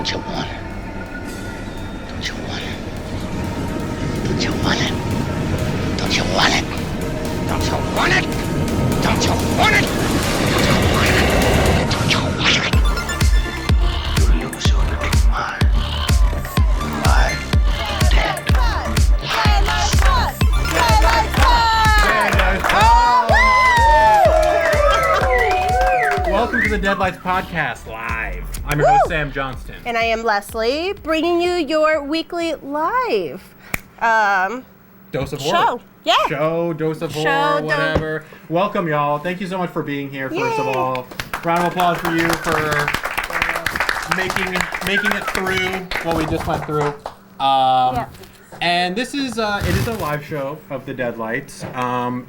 Don't you want it? Don't you want it? Don't you want it? Don't you want it? Don't you want it? Don't you want it? Don't you want it? You lose your little mind. I'm dead. Welcome to the Dead Lights Podcast live. I'm your host, Sam Johnston. And I am Leslie, bringing you your weekly live Dose of show. Horror. Yeah. Show, Dose of Horror, whatever. Welcome, y'all. Thank you so much for being here, first of all. Round of applause for you for making it through what we just went through. And this is, it is a live show of the Dead Lights,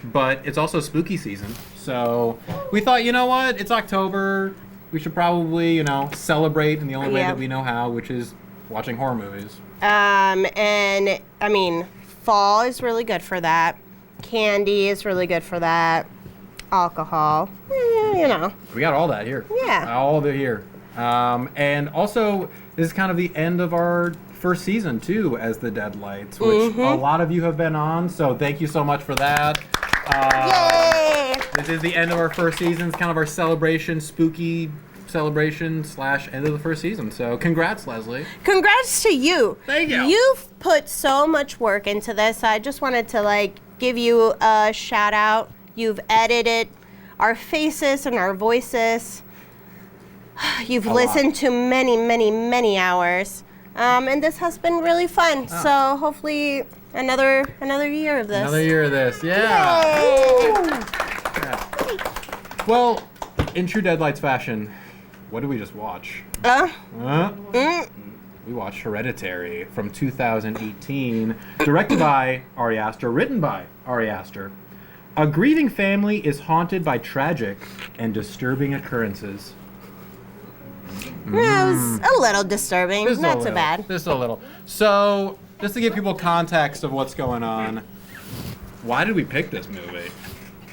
but it's also spooky season. So we thought, you know what? It's October. We should probably, celebrate in the only way that we know how, which is watching horror movies. And I mean, fall is really good for that. Candy is really good for that. Alcohol, We got all that here. Yeah. All of it here. And also, this is kind of the end of our first season, too, as the Dead Lights, which a lot of you have been on, so thank you so much for that. Yay! This is the end of our first season. It's kind of our celebration, spooky celebration / end of the first season. So congrats, Leslie. Congrats to you. Thank you. You've put so much work into this. I just wanted to give you a shout out. You've edited our faces and our voices. You've listened to many, many, many hours. And this has been really fun. So hopefully another year of this. Another year of this, yeah. Yay! Well, in true Dead Lights fashion, what did we just watch? We watched Hereditary from 2018, directed by Ari Aster, written by Ari Aster. A grieving family is haunted by tragic and disturbing occurrences. It was a little disturbing. Just Not so bad. Just a little. So, just to give people context of what's going on, why did we pick this movie?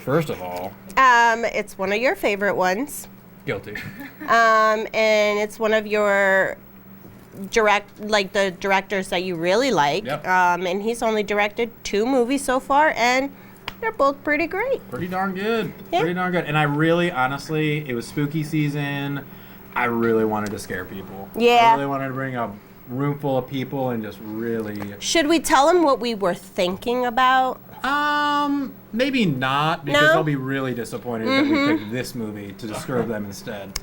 First of all, It's one of your favorite ones. guilty. And it's one of your the directors that you really like. Yep. And he's only directed 2 movies so far, and they're both pretty great. Pretty darn good. Yeah. Pretty darn good. And I really, honestly, it was spooky season. I really wanted to scare people. Yeah. I really wanted to bring a room full of people and just really... Should we tell them what we were thinking about? Maybe not, because No? they'll be really disappointed that we picked this movie to disturb them instead.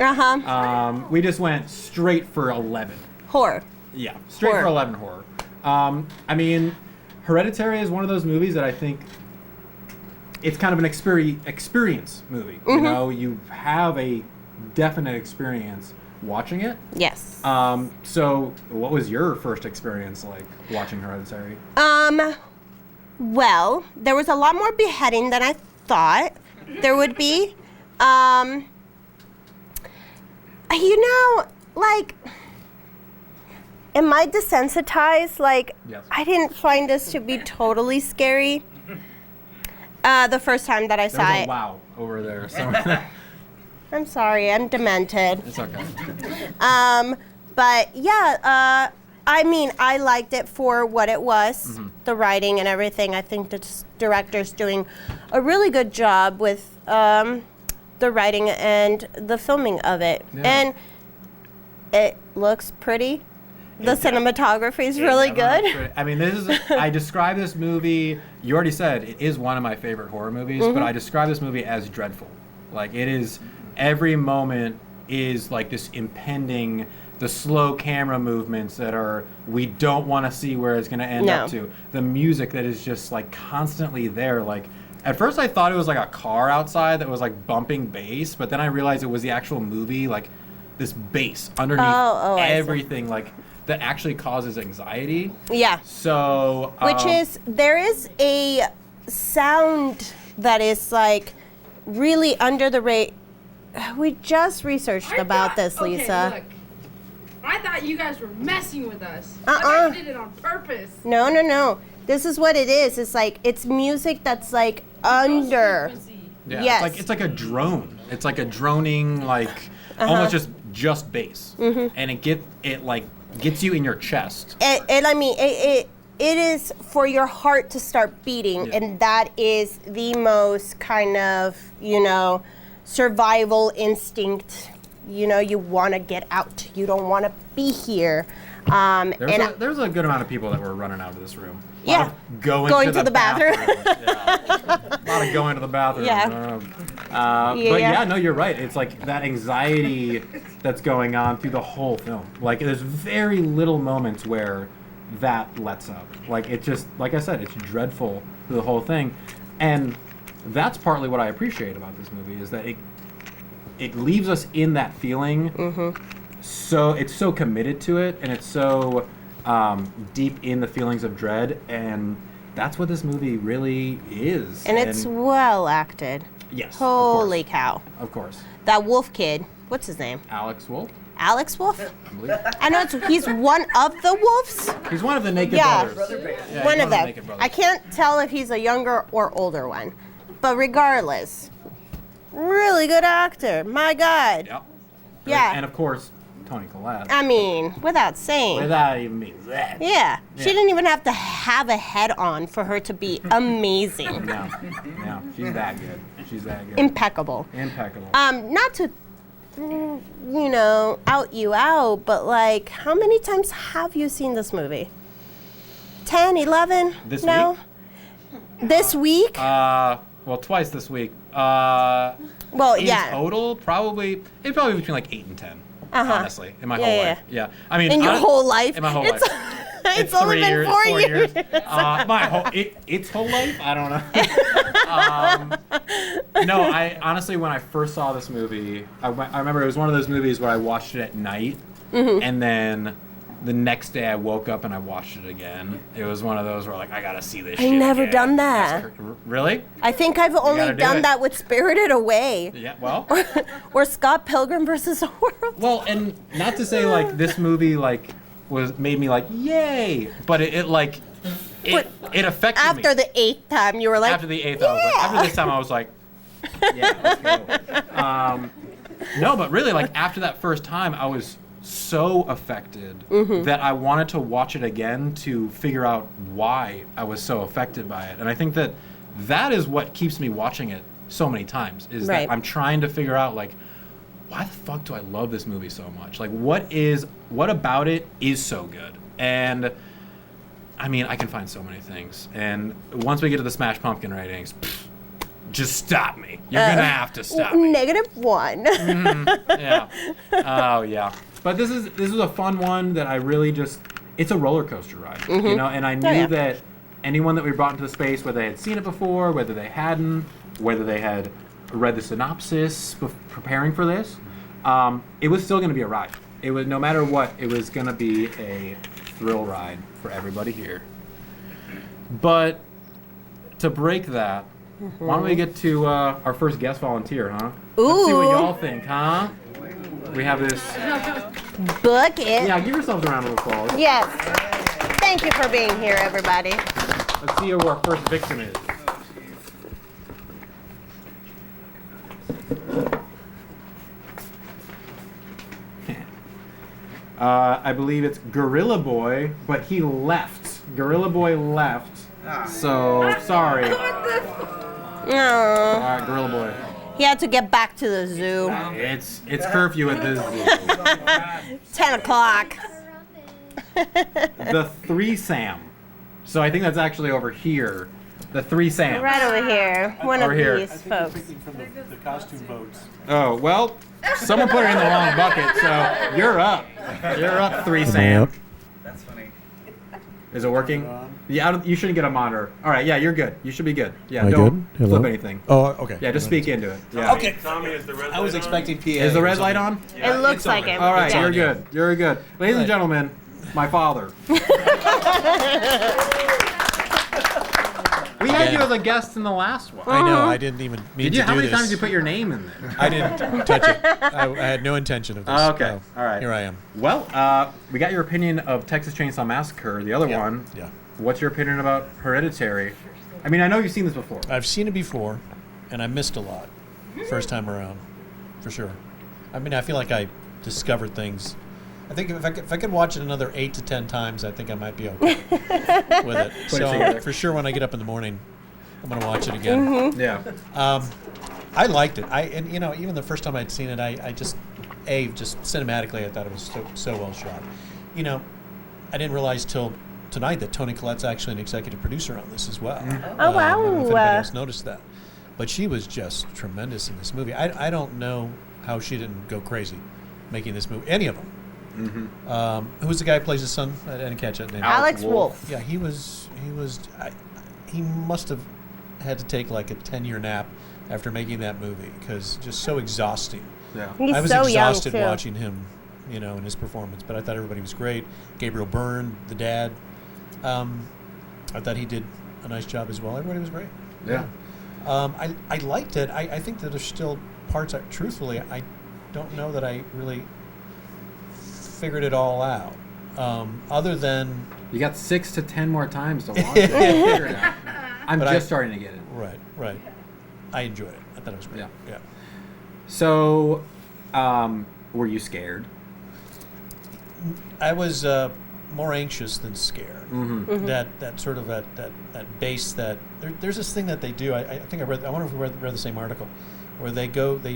We just went straight for 11. Horror. Yeah, straight Horror. for 11 horror. I mean, Hereditary is one of those movies that I think it's kind of an experience movie. You know, you have a definite experience watching it. Yes. So what was your first experience like watching Hereditary? Well, there was a lot more beheading than I thought there would be. Am I desensitized? Yes. I didn't find this to be totally scary. The first time that I saw There's a it. wow over there. So I'm sorry, I'm demented. it's okay. But yeah, I mean, I liked it for what it was, the writing and everything. I think the director's doing a really good job with the writing and the filming of it. Yeah. And it looks pretty. The cinematography is really good. I mean, I describe this movie, you already said, it is one of my favorite horror movies, but I describe this movie as dreadful. Like, it is, every moment is like this impending, the slow camera movements that are, we don't want to see where it's going to end up to. The music that is just like constantly there. Like, at first I thought it was like a car outside that was like bumping bass, but then I realized it was the actual movie, like this bass underneath I see. everything, like that actually causes anxiety. Yeah. So, There is a sound that is like really under the rate. We just researched about this, Lisa. Okay, look. I thought you guys were messing with us. I Uh-uh. thought you did it on purpose. No. This is what it is. It's like, it's music that's like under. Frequency. yeah, yes. it's like a drone. It's like a droning, like almost just just bass, and it like gets you in your chest. It is for your heart to start beating, Yeah. and that is the most kind of, survival instinct. You want to get out. You don't want to be here. There's a good amount of people that were running out of this room. A lot Yeah. of going to the bathroom. Yeah. A lot of going to the bathroom. Yeah. But yeah, no, you're right. It's like that anxiety that's going on through the whole film. Like there's very little moments where that lets up. Like it just, like I said, it's dreadful through the whole thing. And that's partly what I appreciate about this movie is that it leaves us in that feeling. So it's so committed to it, and it's so deep in the feelings of dread, and that's what this movie really is. And it's well acted. Yes. Holy cow. Of course. That wolf kid, what's his name? Alex Wolff, Alex Wolf? I believe. I know he's one of the wolves. He's one of the Naked Yeah. Brothers. Yeah, One he's of them. Naked Brothers. I can't tell if he's a younger or older one. But regardless, really good actor. My God. Yep. Yeah. And of course, Toni Collette. I mean, without saying. Without even being that. Yeah. Yeah. She didn't even have to have a head on for her to be amazing. No, she's that good. She's that good. Impeccable. Impeccable. Not to, out you out, but like, how many times have you seen this movie? 10, 11? This no? week? This week? Well, twice this week. Well, In yeah. total, it'd probably between like 8 and 10. Honestly, in my Yeah, whole yeah. life. Yeah. I mean, In your whole life? In my whole It's- life. It's only 3 been years, 4 years. My whole its whole life. I don't know. No, I honestly, when I first saw this movie, I remember it was one of those movies where I watched it at night, and then the next day I woke up and I watched it again. It was one of those where like I gotta see this. I've shit never again. done that. Really? I think I've only gotta do done it. that with Spirited Away. Yeah. Well. Or Scott Pilgrim versus the World. Well, and not to say like this movie like made me like yay, but it affected me. After the 8th time, you were like, After the 8th, I was like, after this time, I was like, yeah, let's go. No, but really, like after that first time, I was so affected that I wanted to watch it again to figure out why I was so affected by it. And I think that is what keeps me watching it so many times. Is Right. that I'm trying to figure out like, why the fuck do I love this movie so much? Like, what about it is so good? And I mean, I can find so many things. And once we get to the Smash Pumpkin ratings, just stop me. You're gonna have to stop me. -1. Yeah. Oh yeah. But this is a fun one that I really it's a roller coaster ride, and I knew yeah. that anyone that we brought into the space, whether they had seen it before, whether they hadn't, whether they had read the synopsis preparing for this, it was still going to be a ride. It was, no matter what, it was going to be a thrill ride for everybody here. But to break that, why don't we get to our first guest volunteer, huh? Let's see what Ooh. y'all think, huh? We have this. Book it. Yeah, give yourselves a round of applause. Yes. Thank you for being here, everybody. Let's see who our first victim is. I believe it's Gorilla Boy, but he left. Gorilla Boy left. So, sorry. All Oh, right, Gorilla Boy. he had to get back to the zoo. It's curfew at this zoo. 10 o'clock. The 3-Sam. So I think that's actually over here. The 3-Sam. Right over here. One Over of here. these folks. Speaking from the costume votes. Oh, well, someone put it in the wrong bucket, so you're up. You're up, 3-Sam. That's funny. Is it working? Yeah, you shouldn't get a monitor. All right, yeah, you're good. You should be good. Yeah, Am I don't good? Hello? flip anything. Oh, okay. Yeah, just speak into it. Yeah. Okay. I was expecting PA. Is the red light on? It looks like it. All right, Yeah. you're good. You're good. Ladies and Right. gentlemen, my father. We had you as a guest in the last one. I know. I didn't even mean Did you? to How do many this. times did you put your name in there? I didn't touch it. I had no intention of this. Oh, okay. So, All right. Here I am. Well, we got your opinion of Texas Chainsaw Massacre, the other Yeah, one. yeah. What's your opinion about Hereditary? I mean, I know you've seen this before. I've seen it before, and I missed a lot. First time around, for sure. I mean, I feel like I discovered things. I think if I could watch it another 8 to 10 times, I think I might be okay with it. Put it So together. for sure, when I get up in the morning, I'm gonna watch it again. Yeah. I liked it. And even the first time I'd seen it, I just cinematically, I thought it was so well shot. I didn't realize till tonight that Toni Collette's actually an executive producer on this as well. Oh, wow. I don't know if anybody else noticed that, but she was just tremendous in this movie. I don't know how she didn't go crazy making this movie. Any of them. Who was the guy who plays his son? I didn't catch that name. Alex Wolff. Yeah, he must have had to take like a 10-year nap after making that movie because just so exhausting. Yeah. He's I was so exhausted young too. watching him, in his performance. But I thought everybody was great. Gabriel Byrne, the dad, I thought he did a nice job as well. Everybody was great. Yeah. I liked it. I think that there's still parts. Truthfully, I don't know that I really figured it all out. Other than You got 6 to 10 more times to watch it. Figure it out. I'm But just starting to get it. right, I enjoyed it. I thought it was great. Yeah. So, were you scared? I was more anxious than scared. That sort of that bass that there's this thing that they do. I think I wonder if we read the same article, where they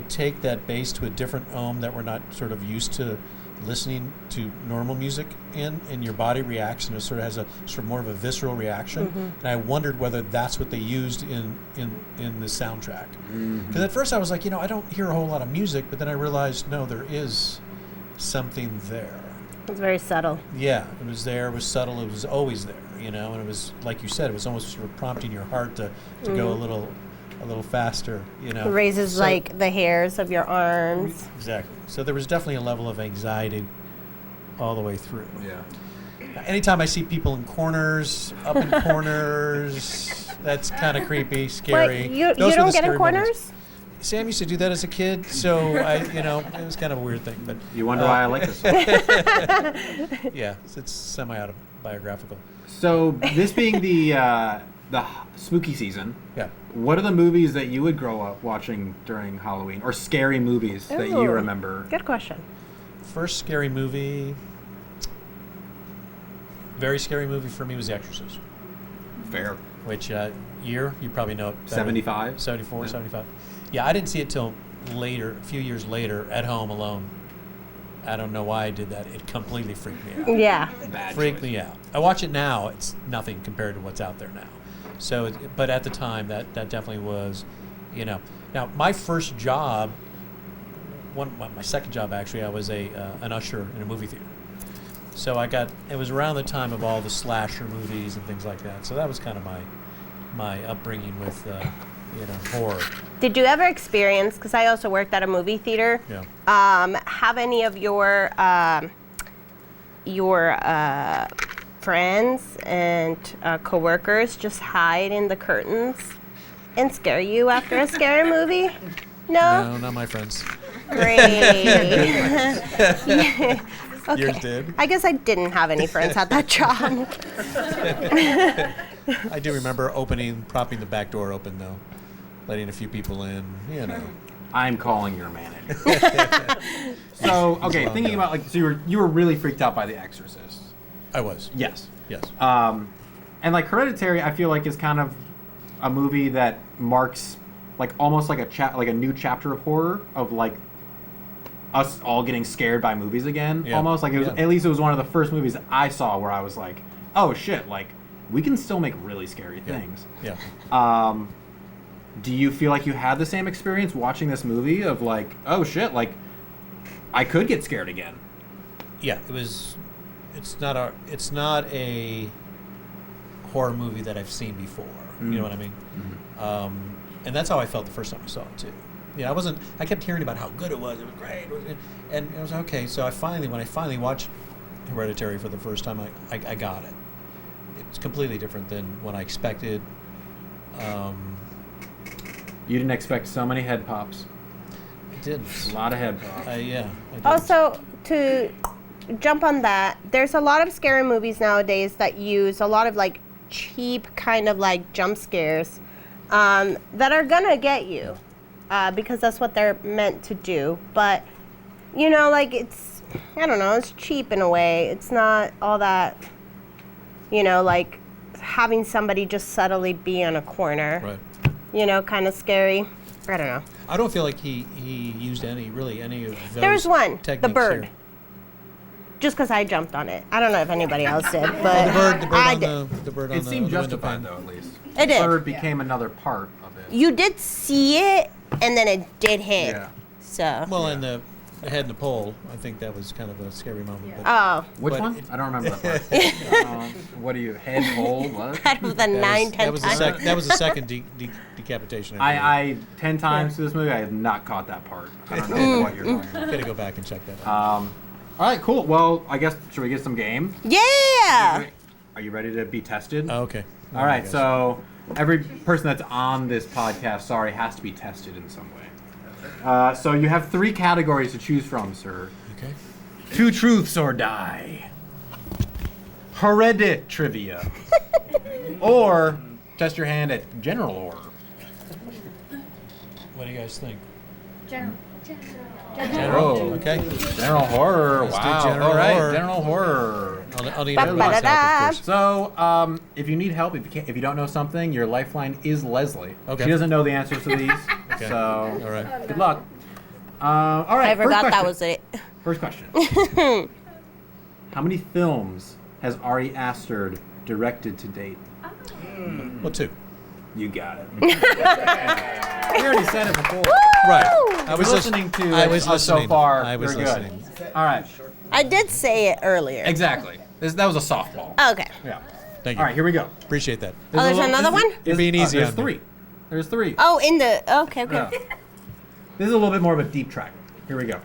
take that bass to a different ohm that we're not sort of used to listening to normal music and your body reacts, and it sort of has a sort of more of a visceral reaction. And I wondered whether that's what they used in the soundtrack. Because at first I was like, I don't hear a whole lot of music, but then I realized no, there is something there. It was very subtle. Yeah, it was there. It was subtle. It was always there. And it was like you said. It was almost sort of prompting your heart to go a little faster. It raises So- like the hairs of your arms. Exactly. So there was definitely a level of anxiety all the way through. Yeah. Anytime I see people in corners, up in corners, that's kind of creepy, scary. But you Those were don't the get in scary corners? moments. Sam used to do that as a kid, so it was kind of a weird thing. But You wonder why I like this one. yeah, it's semi-autobiographical. So, this being the spooky season, Yeah. what are the movies that you would grow up watching during Halloween, or scary movies that you Ooh, remember? Good question. First scary movie, very scary movie for me was The Exorcist, Fair. which year, you probably know it better. 75? 74, Yeah. 75. Yeah, I didn't see it till later, a few years later, at home alone. I don't know why I did that. It completely freaked me out. Yeah. Bad Freaked choice. me out. I watch it now, it's nothing compared to what's out there now. So, but at the time, that definitely was, Now, my first job, my second job actually, I was an usher in a movie theater. So it was around the time of all the slasher movies and things like that. So that was kind of my upbringing with, horror. Did you ever experience, because I also worked at a movie theater, Yeah. have any of your friends and coworkers just hide in the curtains and scare you after a scary movie? No? No, not my friends. Great. Okay. Yours did. I guess I didn't have any friends at that job. I do remember propping the back door open though, letting a few people in. I'm calling your manager. So, okay, long thinking ago. about so you were really freaked out by The Exorcist. I was. Yes. Yes. And Hereditary, I feel like is kind of a movie that marks almost like a new chapter of horror of us all getting scared by movies again. Yeah. Almost like it was Yeah. at least it was one of the first movies that I saw where I was like, oh shit, we can still make really scary things. Yeah. Do you feel like you had the same experience watching this movie of oh shit, I could get scared again? Yeah. It was. It's not a horror movie that I've seen before. You know what I mean? And that's how I felt the first time I saw it too. I kept hearing about how good it was. It was great, and it was okay. So when I finally watched Hereditary for the first time, I got it. It's completely different than what I expected. You didn't expect so many head pops. I did. A lot of head pops. I did. Also, to jump on that, there's a lot of scary movies nowadays that use a lot of cheap kind of jump scares that are gonna get you because that's what they're meant to do. But you know, like it's, I don't know, it's cheap in a way. It's not all that, you know, like having somebody just subtly be on a corner, Right. you know, kind of scary. I don't know. I don't feel like he used any of those. There's one, the techniques bird. here. Just because I jumped on it. I don't know if anybody else did, but Oh, the bird I on did. the bird on It the seemed window justified pane. though, at least. It did. Bird became another part of it. You did see it, and then it did hit. Yeah. So. Well, and the head in the pole, I think that was kind of a scary moment. But Oh, Which But one? it- I don't remember that part. What do you, head, hole, what? out of the nine, 10 that was the times. that was the second decapitation. I I 10 times through this movie, I have not caught that part. I don't know what you're talking about. gotta go back and check that out. All right, cool. Well, I guess, should we get some game? Yeah. Are you ready to be tested? Oh, okay. All right, so every person that's on this podcast, sorry, has to be tested in some way. So you have 3 categories to choose from, sir. Okay. 2 truths or die. Heredit trivia. Or test your hand at general horror. What do you guys think? General. Oh, Okay. general horror. Let's do Wow. general All right, horror. general horror. I'll need Ba- everybody's ba- help, da- of course. So, if you need help, if you don't know something, your lifeline is Leslie. Okay. She doesn't know the answers to these, Okay. so All right. good luck. All right. I forgot first that question. was it. First question. How many films has Ari Aster directed to date? Well, 2. You got it. We already said it before. Right. I was listening to I was us so listening. far. I was You're listening. good. All right. I did say it earlier. Exactly. That was a softball. Okay. Yeah. Thank you. All right. Here we go. Appreciate that. Oh, there's another one? You're being easy There's on me. 3. There's 3. Oh, in the. Okay, okay. Yeah. This is a little bit more of a deep track. Here we go.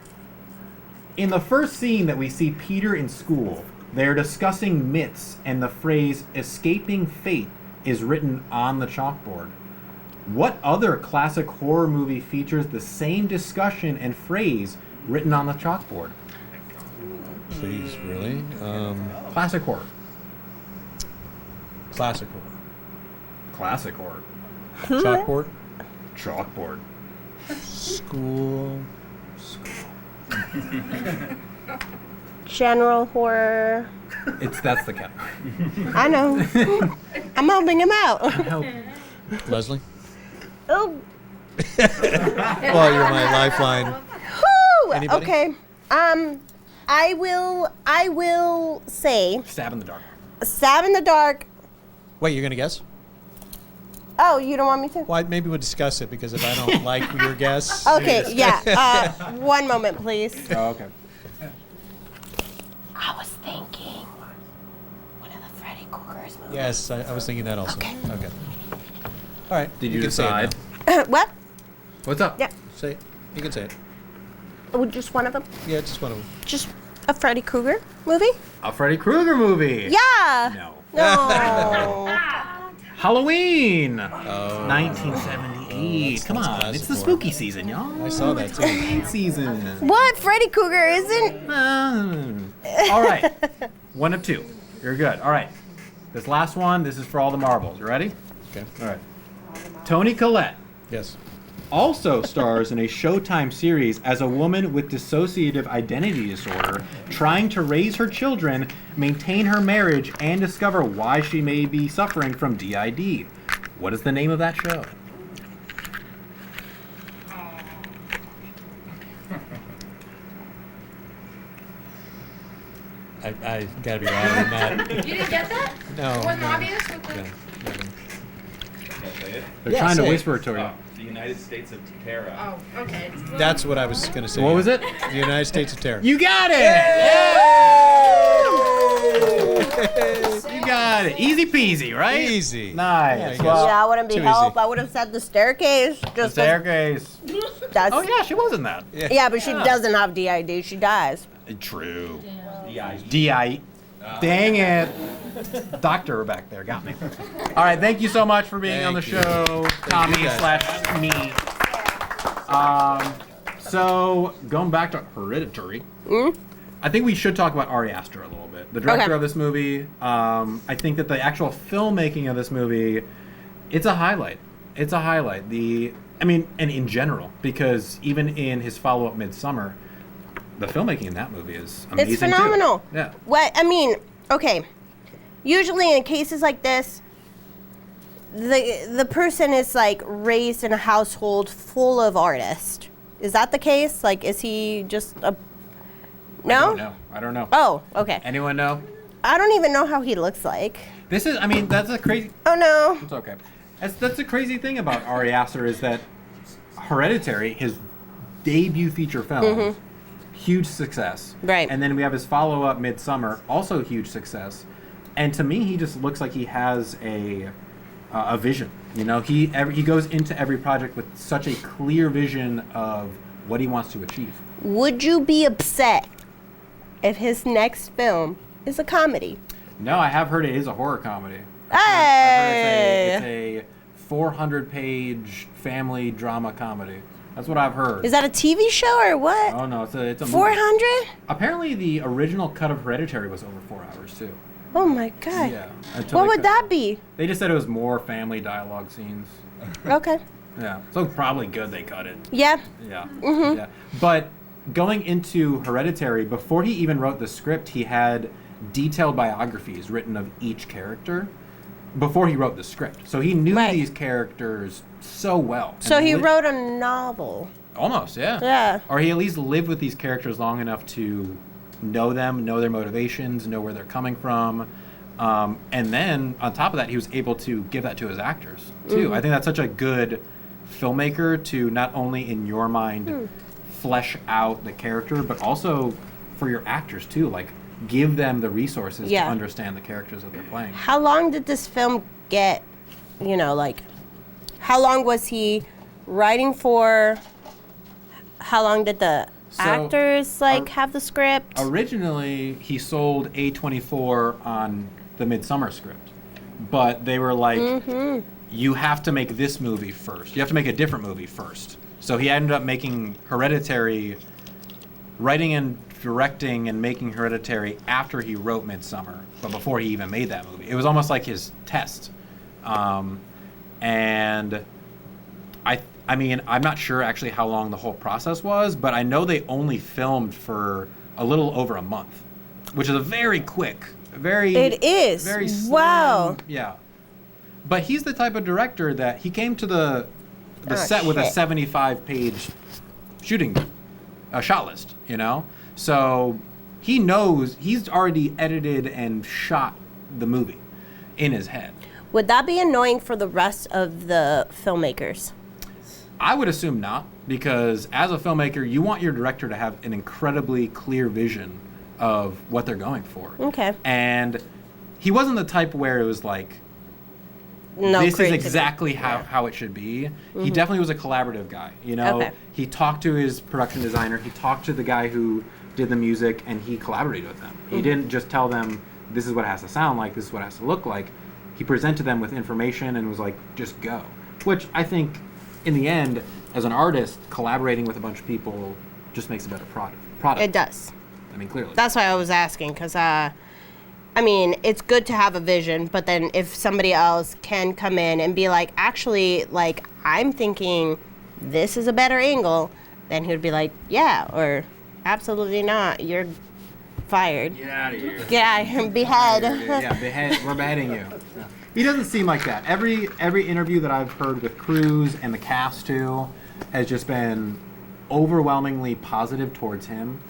In the first scene that we see Peter in school, they're discussing myths, and the phrase escaping fate is written on the chalkboard. What other classic horror movie features the same discussion and phrase written on the chalkboard? Please, really? Classic horror. Classic horror. Classic horror. Chalkboard. Chalkboard. School. General horror. That's the category. I know. I'm helping him out. Help. Leslie. Oh. Well, you're my lifeline. Whew. Anybody? Okay. I will say Stab in the dark. Stab in the Dark. Wait, you're gonna guess? Oh, you don't want me to? Well, maybe we'll discuss it because if I don't like your guess. Okay, yeah. One moment, please. Oh, okay. I was thinking one of the Freddy Krueger's movies. Yes, I was thinking that also. Okay. Okay. All right. Did you can say it decide? now. What? What's up? Yeah. Say it. You can say it. Oh, just one of them? Yeah, just one of them. Just a Freddy Krueger movie? A Freddy Krueger movie. Yeah. No. No. Halloween. Oh. 1978. Come that's on, classic it's the horror. spooky season, y'all. I saw that too. Halloween season. What? Freddy Krueger isn't? All right. 1 of 2. You're good. All right. This last one, this is for all the marbles. You ready? Okay. All right. Toni Collette Yes. also stars in a Showtime series as a woman with dissociative identity disorder trying to raise her children, maintain her marriage, and discover why she may be suffering from DID. What is the name of that show? I gotta be louder than that. You didn't get that? No. It wasn't no. obvious with the. No, no. Can I say it? They're Yeah, trying to say it. whisper it to her. Oh, the United States of Terra. Oh, okay. That's what I was gonna say. What was it? The United States of Terror. You got it! You got it. Easy peasy, right? Easy. Nice. Yeah, I guess. Well, Yeah, I wouldn't be too help. easy. I would have said the staircase. the Just 'cause staircase. that's, Oh yeah, she was in that. yeah, but she doesn't have DID. She dies. True. Yeah. DI. Dang it. Doctor back there got me. All right, thank you so much for being on the Thank you. show, Tommy you, guys. / me. So going back to Hereditary, I think we should talk about Ari Aster a little bit. The director Okay. of this movie. I think that the actual filmmaking of this movie, it's a highlight. It's a highlight. And in general, because even in his follow-up Midsummer, the filmmaking in that movie is amazing. It's phenomenal. Too. Yeah. What I mean, okay. Usually in cases like this, the person is like raised in a household full of artists. Is that the case? Like, is he just a? No. I don't know. Oh, okay. Anyone know? I don't even know how he looks like. This is. I mean, that's a crazy. Oh no. It's okay. That's the crazy thing about Ari Aster is that Hereditary, his debut feature film, huge success. Right. And then we have his follow-up, Midsummer, also huge success. And to me, he just looks like he has a vision. You know, he goes into every project with such a clear vision of what he wants to achieve. Would you be upset if his next film is a comedy? No, I have heard it is a horror comedy. Hey! I've heard it's a 400-page family drama comedy. That's what I've heard. Is that a TV show or what? Oh no, it's a movie. 400? Apparently, the original cut of Hereditary was over 4 hours too. Oh my god. Yeah. What would that be? They just said it was more family dialogue scenes. Okay. Yeah. So probably good they cut it. Yeah. Yeah. Yeah. But going into Hereditary, before he even wrote the script, he had detailed biographies written of each character before he wrote the script. So he knew Right. these characters so well. So And he wrote a novel. Almost, yeah. Yeah. Or he at least lived with these characters long enough to know them, know their motivations, know where they're coming from. And then, on top of that, he was able to give that to his actors, too. I think that's such a good filmmaker to not only, in your mind, flesh out the character, but also for your actors, too. Like, give them the resources Yeah. to understand the characters that they're playing. How long did this film get, you know, like, how long was he writing for? How long did the actors, like, have the script? Originally, he sold A24 on the Midsummer script, but they were like, you have to make this movie first. You have to make a different movie first. So he ended up making Hereditary, writing and directing and making Hereditary after he wrote Midsummer, but before he even made that movie. It was almost like his test. And I mean, I'm not sure actually how long the whole process was, but I know they only filmed for a little over a month, which is a very quick, It is. very slim, Wow. yeah. But he's the type of director that he came to the Oh, set with a shit. 75-page shooting shot list, you know? So he knows, he's already edited and shot the movie in his head. Would that be annoying for the rest of the filmmakers? I would assume not, because as a filmmaker, you want your director to have an incredibly clear vision of what they're going for. Okay. And he wasn't the type where it was like, No, this is creativity. exactly how it should be. He definitely was a collaborative guy. You know, Okay. he talked to his production designer, he talked to the guy who did the music, and he collaborated with them. He didn't just tell them, this is what it has to sound like, this is what it has to look like. He presented them with information and was like, just go. Which I think, in the end, as an artist, collaborating with a bunch of people just makes a better product. It does. I mean, clearly. That's why I was asking, because, I mean, it's good to have a vision, but then if somebody else can come in and be like, actually, like, I'm thinking this is a better angle, then he would be like, yeah, or absolutely not, you're fired. Get out of here. Get out of here, behead. Yeah, we're beheading you. Yeah. He doesn't seem like that. Every interview that I've heard with Cruise and the cast too has just been overwhelmingly positive towards him,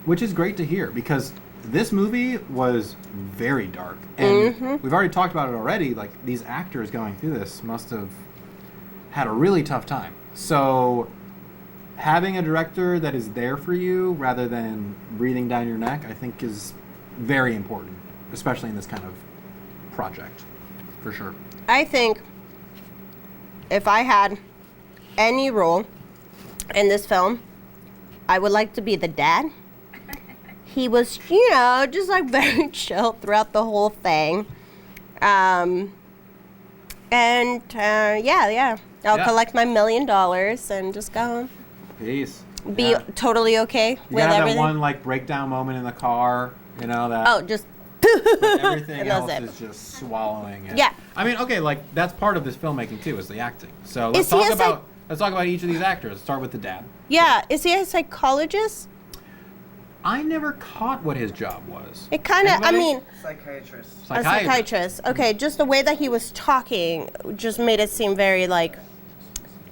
which is great to hear because this movie was very dark, and we've already talked about it already. Like, these actors going through this must have had a really tough time. So having a director that is there for you rather than breathing down your neck, I think is very important, especially in this kind of project, for sure. I think if I had any role in this film, I would like to be the dad. He was, you know, just like very chill throughout the whole thing. Yeah. I'll collect my $1 million and just go home. Peace. Be Yeah. totally okay You with gotta have everything. that one like breakdown moment in the car, you know that. Oh, just But everything And that's else it. is just swallowing it. Yeah. I mean, okay, like that's part of this filmmaking too, is the acting. So Is he a let's talk about each of these actors. Let's start with the dad. yeah. Is he a psychologist? I never caught what his job was. It kind of, I Anybody? mean, Psychiatrist. a psychiatrist. Okay, just the way that he was talking just made it seem very like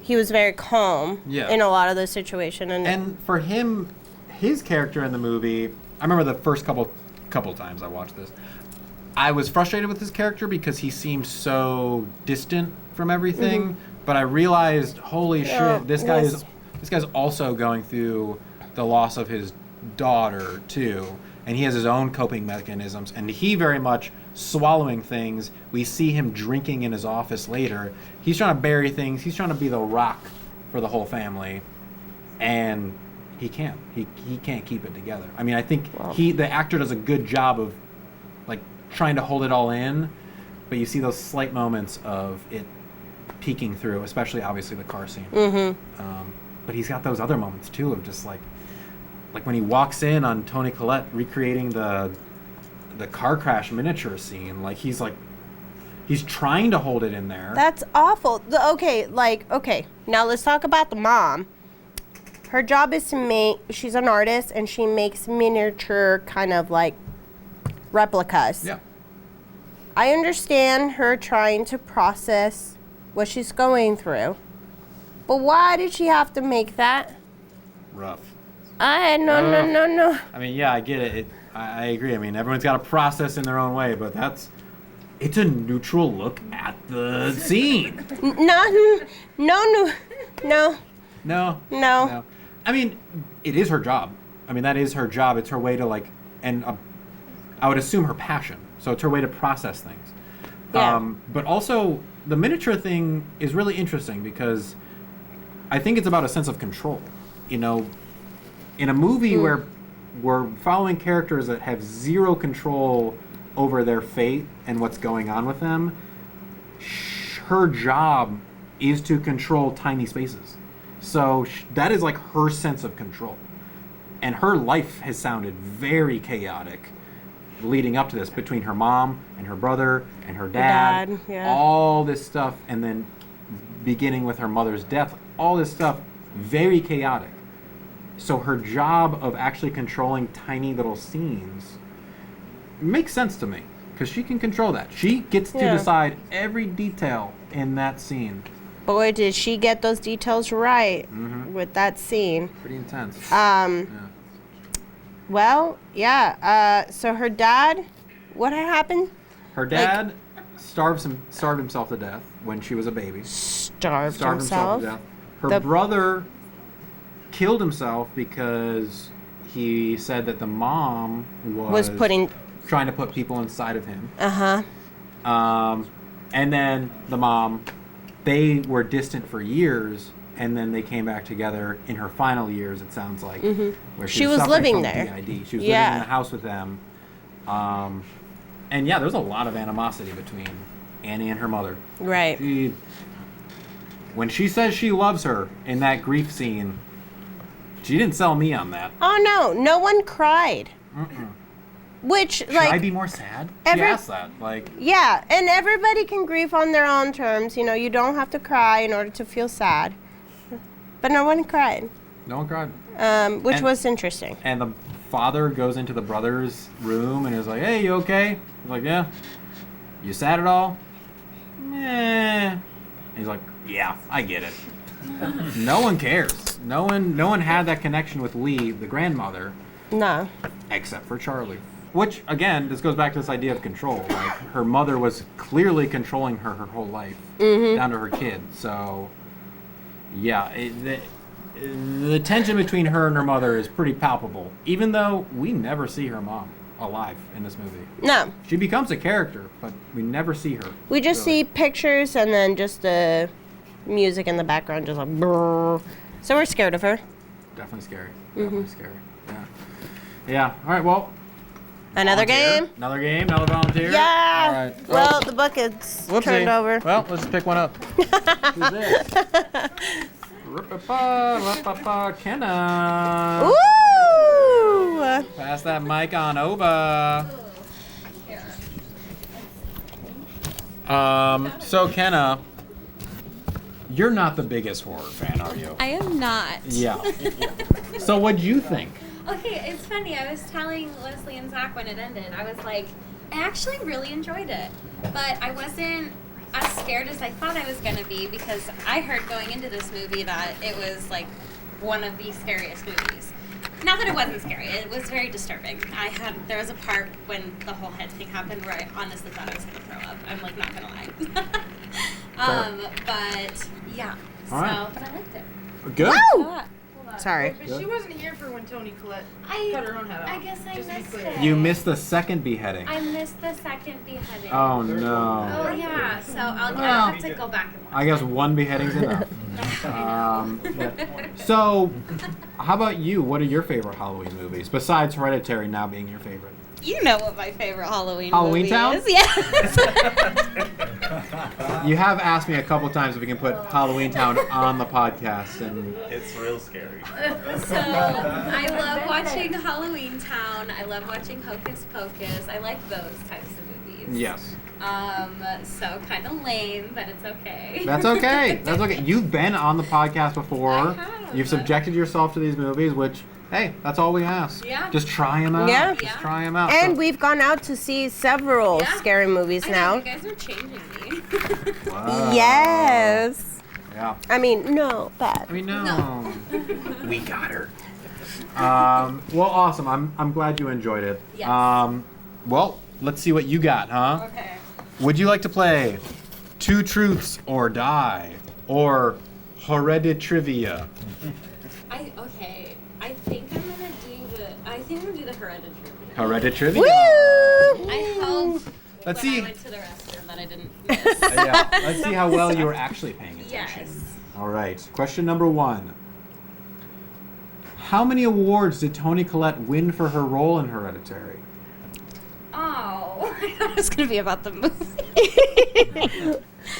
he was very calm Yeah. in a lot of those situations. And for him, his character in the movie, I remember the first couple times I watched this, I was frustrated with his character because he seemed so distant from everything. But I realized, holy Yeah, shit, this guy's also going through the loss of his daughter too, and he has his own coping mechanisms, and he very much swallowing things. We see him drinking in his office later. He's trying to bury things. He's trying to be the rock for the whole family, and he can't. He can't keep it together. I mean, I think the actor does a good job of like trying to hold it all in, but you see those slight moments of it peeking through, especially obviously the car scene. But he's got those other moments too of just like when he walks in on Toni Collette recreating the car crash miniature scene. Like he's trying to hold it in there. That's awful. Okay, now let's talk about the mom. Her job is to she's an artist and she makes miniature kind of like replicas. Yeah. I understand her trying to process what she's going through. But why did she have to make that? Rough. No. I mean, yeah, I get it. I agree. I mean, everyone's got a process in their own way, but it's a neutral look at the scene. No. I mean, it is her job. I mean, that is her job. It's her way to I would assume her passion. So it's her way to process things. Yeah. But also, the miniature thing is really interesting because I think it's about a sense of control. You know, in a movie where we're following characters that have zero control over their fate and what's going on with them, her job is to control tiny spaces. So that is like her sense of control. And her life has sounded very chaotic leading up to this, between her mom and her brother and her dad, yeah. all this stuff, and then beginning with her mother's death, all this stuff, very chaotic. So her job of actually controlling tiny little scenes makes sense to me, because she can control that. She gets to decide every detail in that scene. Boy, did she get those details right with that scene. Pretty intense. Well, yeah. So her dad, what happened? Her dad starved himself to death when she was a baby. Starved Himself himself. to death. Her brother killed himself because he said that the mom was trying to put people inside of him. And then the mom, they were distant for years, and then they came back together in her final years, it sounds like. Where She was suffering living from there. DID. She was living in the house with them. And yeah, there's a lot of animosity between Annie and her mother. Right. When she says she loves her in that grief scene, she didn't sell me on that. Oh, no one cried. Which, Should I be more sad? She asked that. Yeah, and everybody can grieve on their own terms. You know, you don't have to cry in order to feel sad. But no one cried. No one cried. Which was interesting. And the father goes into the brother's room and is like, "Hey, you okay?" He's like, "Yeah." "You sad at all?" "Meh." He's like, "Yeah, I get it." No one cares. No one had that connection with Lee, the grandmother, No. except for Charlie. Which, again, this goes back to this idea of control. Like, her mother was clearly controlling her whole life, down to her kid. So, yeah, the tension between her and her mother is pretty palpable, even though we never see her mom alive in this movie. No. She becomes a character, but we never see her. We just see pictures and then just the music in the background, just like brrr. So we're scared of her. Definitely scary. Definitely scary. Yeah. Yeah. All right. Well. Another game? Another game. Another volunteer. Yeah. All right. Well, the bucket's Whoopsie. turned over. Well, let's pick one up. Who's this? Rip-a-pa, Kenna. Ooh! Pass that mic on over. So Kenna, you're not the biggest horror fan, are you? I am not. Yeah. So what'd you think? Okay, it's funny. I was telling Leslie and Zach when it ended. I was like, I actually really enjoyed it, but I wasn't as scared as I thought I was gonna be because I heard going into this movie that it was like one of the scariest movies. Not that it wasn't scary. It was very disturbing. There was a part when the whole head thing happened where I honestly thought I was gonna throw up. I'm like not gonna lie. But yeah. All right. But I liked it. Good. A Woo! lot. Sorry. But she wasn't here for when Tony Collette I cut her own head off. I guess I just to be missed clear. it. You missed the second beheading. I missed the second beheading. Oh no. Oh yeah, so I'll Well, have to go back and watch. I guess one beheading's enough. So, how about you? What are your favorite Halloween movies besides Hereditary now being your favorite? You know what my favorite Halloween Halloween movie Town? is? Yes. You have asked me a couple times if we can put Halloween Town on the podcast, and It's real scary. So I love watching Halloween Town. I love watching Hocus Pocus. I like those types of movies. yes, So kind of lame, but it's okay. that's okay. That's okay. You've been on the podcast before. I have. You've subjected yourself to these movies, which, hey, that's all we ask. Yeah. Just try them out. Yeah. Just Yeah. try them out. And So- we've gone out to see several Yeah. scary movies I know, now. you guys are changing me. Wow. Yes. Yeah. I mean, no, bad. We know. We got her. Well, awesome. I'm glad you enjoyed it. Yes. Well, let's see what you got, huh? Okay. Would you like to play Two Truths or Die or Hereditary? Okay. I think I'm gonna do the Hereditary. Hereditary? Woo! I hope Let's when see. I went to the restroom that I didn't miss. Yeah. Let's see how well you were actually paying attention. Yes. All right. Question number 1. How many awards did Toni Collette win for her role in Hereditary? Oh, I thought it was gonna be about the movie.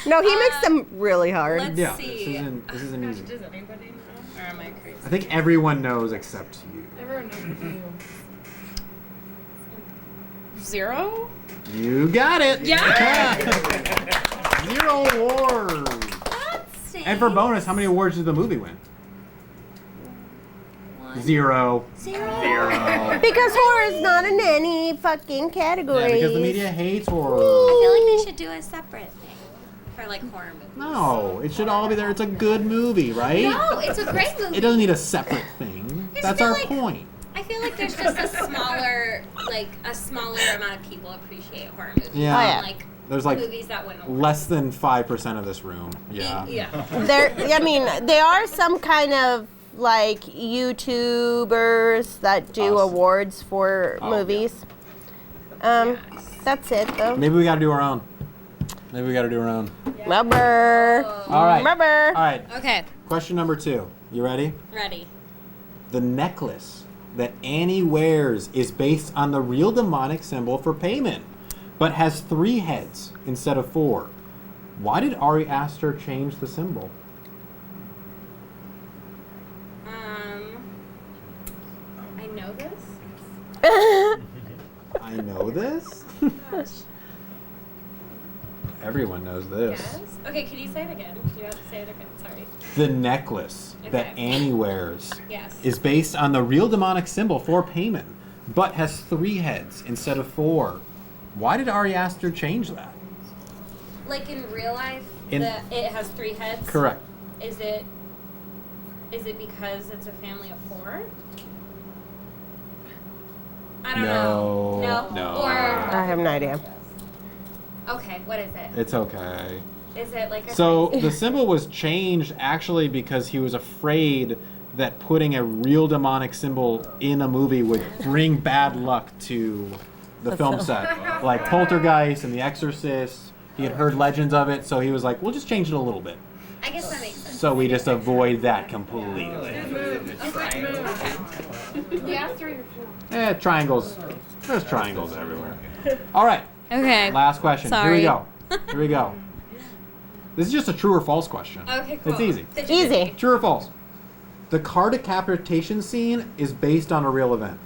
No, he makes them really hard. Let's Yeah, see. this isn't easy. Does anybody know? Or am I crazy? I think everyone knows except you. Everyone knows it's you. 0? You got it. Yeah. 0 awards. Let's see. And for bonus, how many awards did the movie win? 1. 0. 0. Because horror is not in any fucking category. Yeah, because the media hates horror. I feel like they should do a separate thing for like horror movies. No, it should all be there. It's a good movie, right? No, it's a great movie. It doesn't need a separate thing. I just That's feel our like- point. I feel like there's just a smaller amount of people appreciate horror movies. Yeah. Oh, yeah. Like There's like movies that win awards. less than 5% of this room. Yeah. Yeah. I mean, there are some kind of like YouTubers that do Awesome. awards for Oh, movies. That's it though. Maybe we got to do our own. Maybe we got to do our own. Rubber. All right. Rubber. All right. Okay, Question number 2. You ready? ready. The necklace that Annie wears is based on the real demonic symbol for payment, but has 3 heads instead of 4. Why did Ari Aster change the symbol? I know this. I know this? Everyone knows this. Yes. Okay, can you say it again? You have to say it again. Sorry. The necklace that Okay. Annie wears Yes. is based on the real demonic symbol for payment, but has 3 heads instead of 4. Why did Ari Aster change that? Like in real life, In- it has 3 heads. Correct. Is it because it's a family of 4? I don't know. No. No. No. Or I have no idea. okay, what is it? It's okay. Is it like a So the symbol was changed actually because he was afraid that putting a real demonic symbol in a movie would bring bad luck to the film set. Like Poltergeist and The Exorcist. He had heard legends of it, so he was like, we'll just change it a little bit. I guess that makes sense. So we just avoid that completely. Yeah, 3 or 4. Triangles. There's triangles everywhere. All right, Okay. last question. Sorry. Here we go. Here we go. This is just a true or false question. Okay, cool. It's easy. Easy. True or false? The car decapitation scene is based on a real event.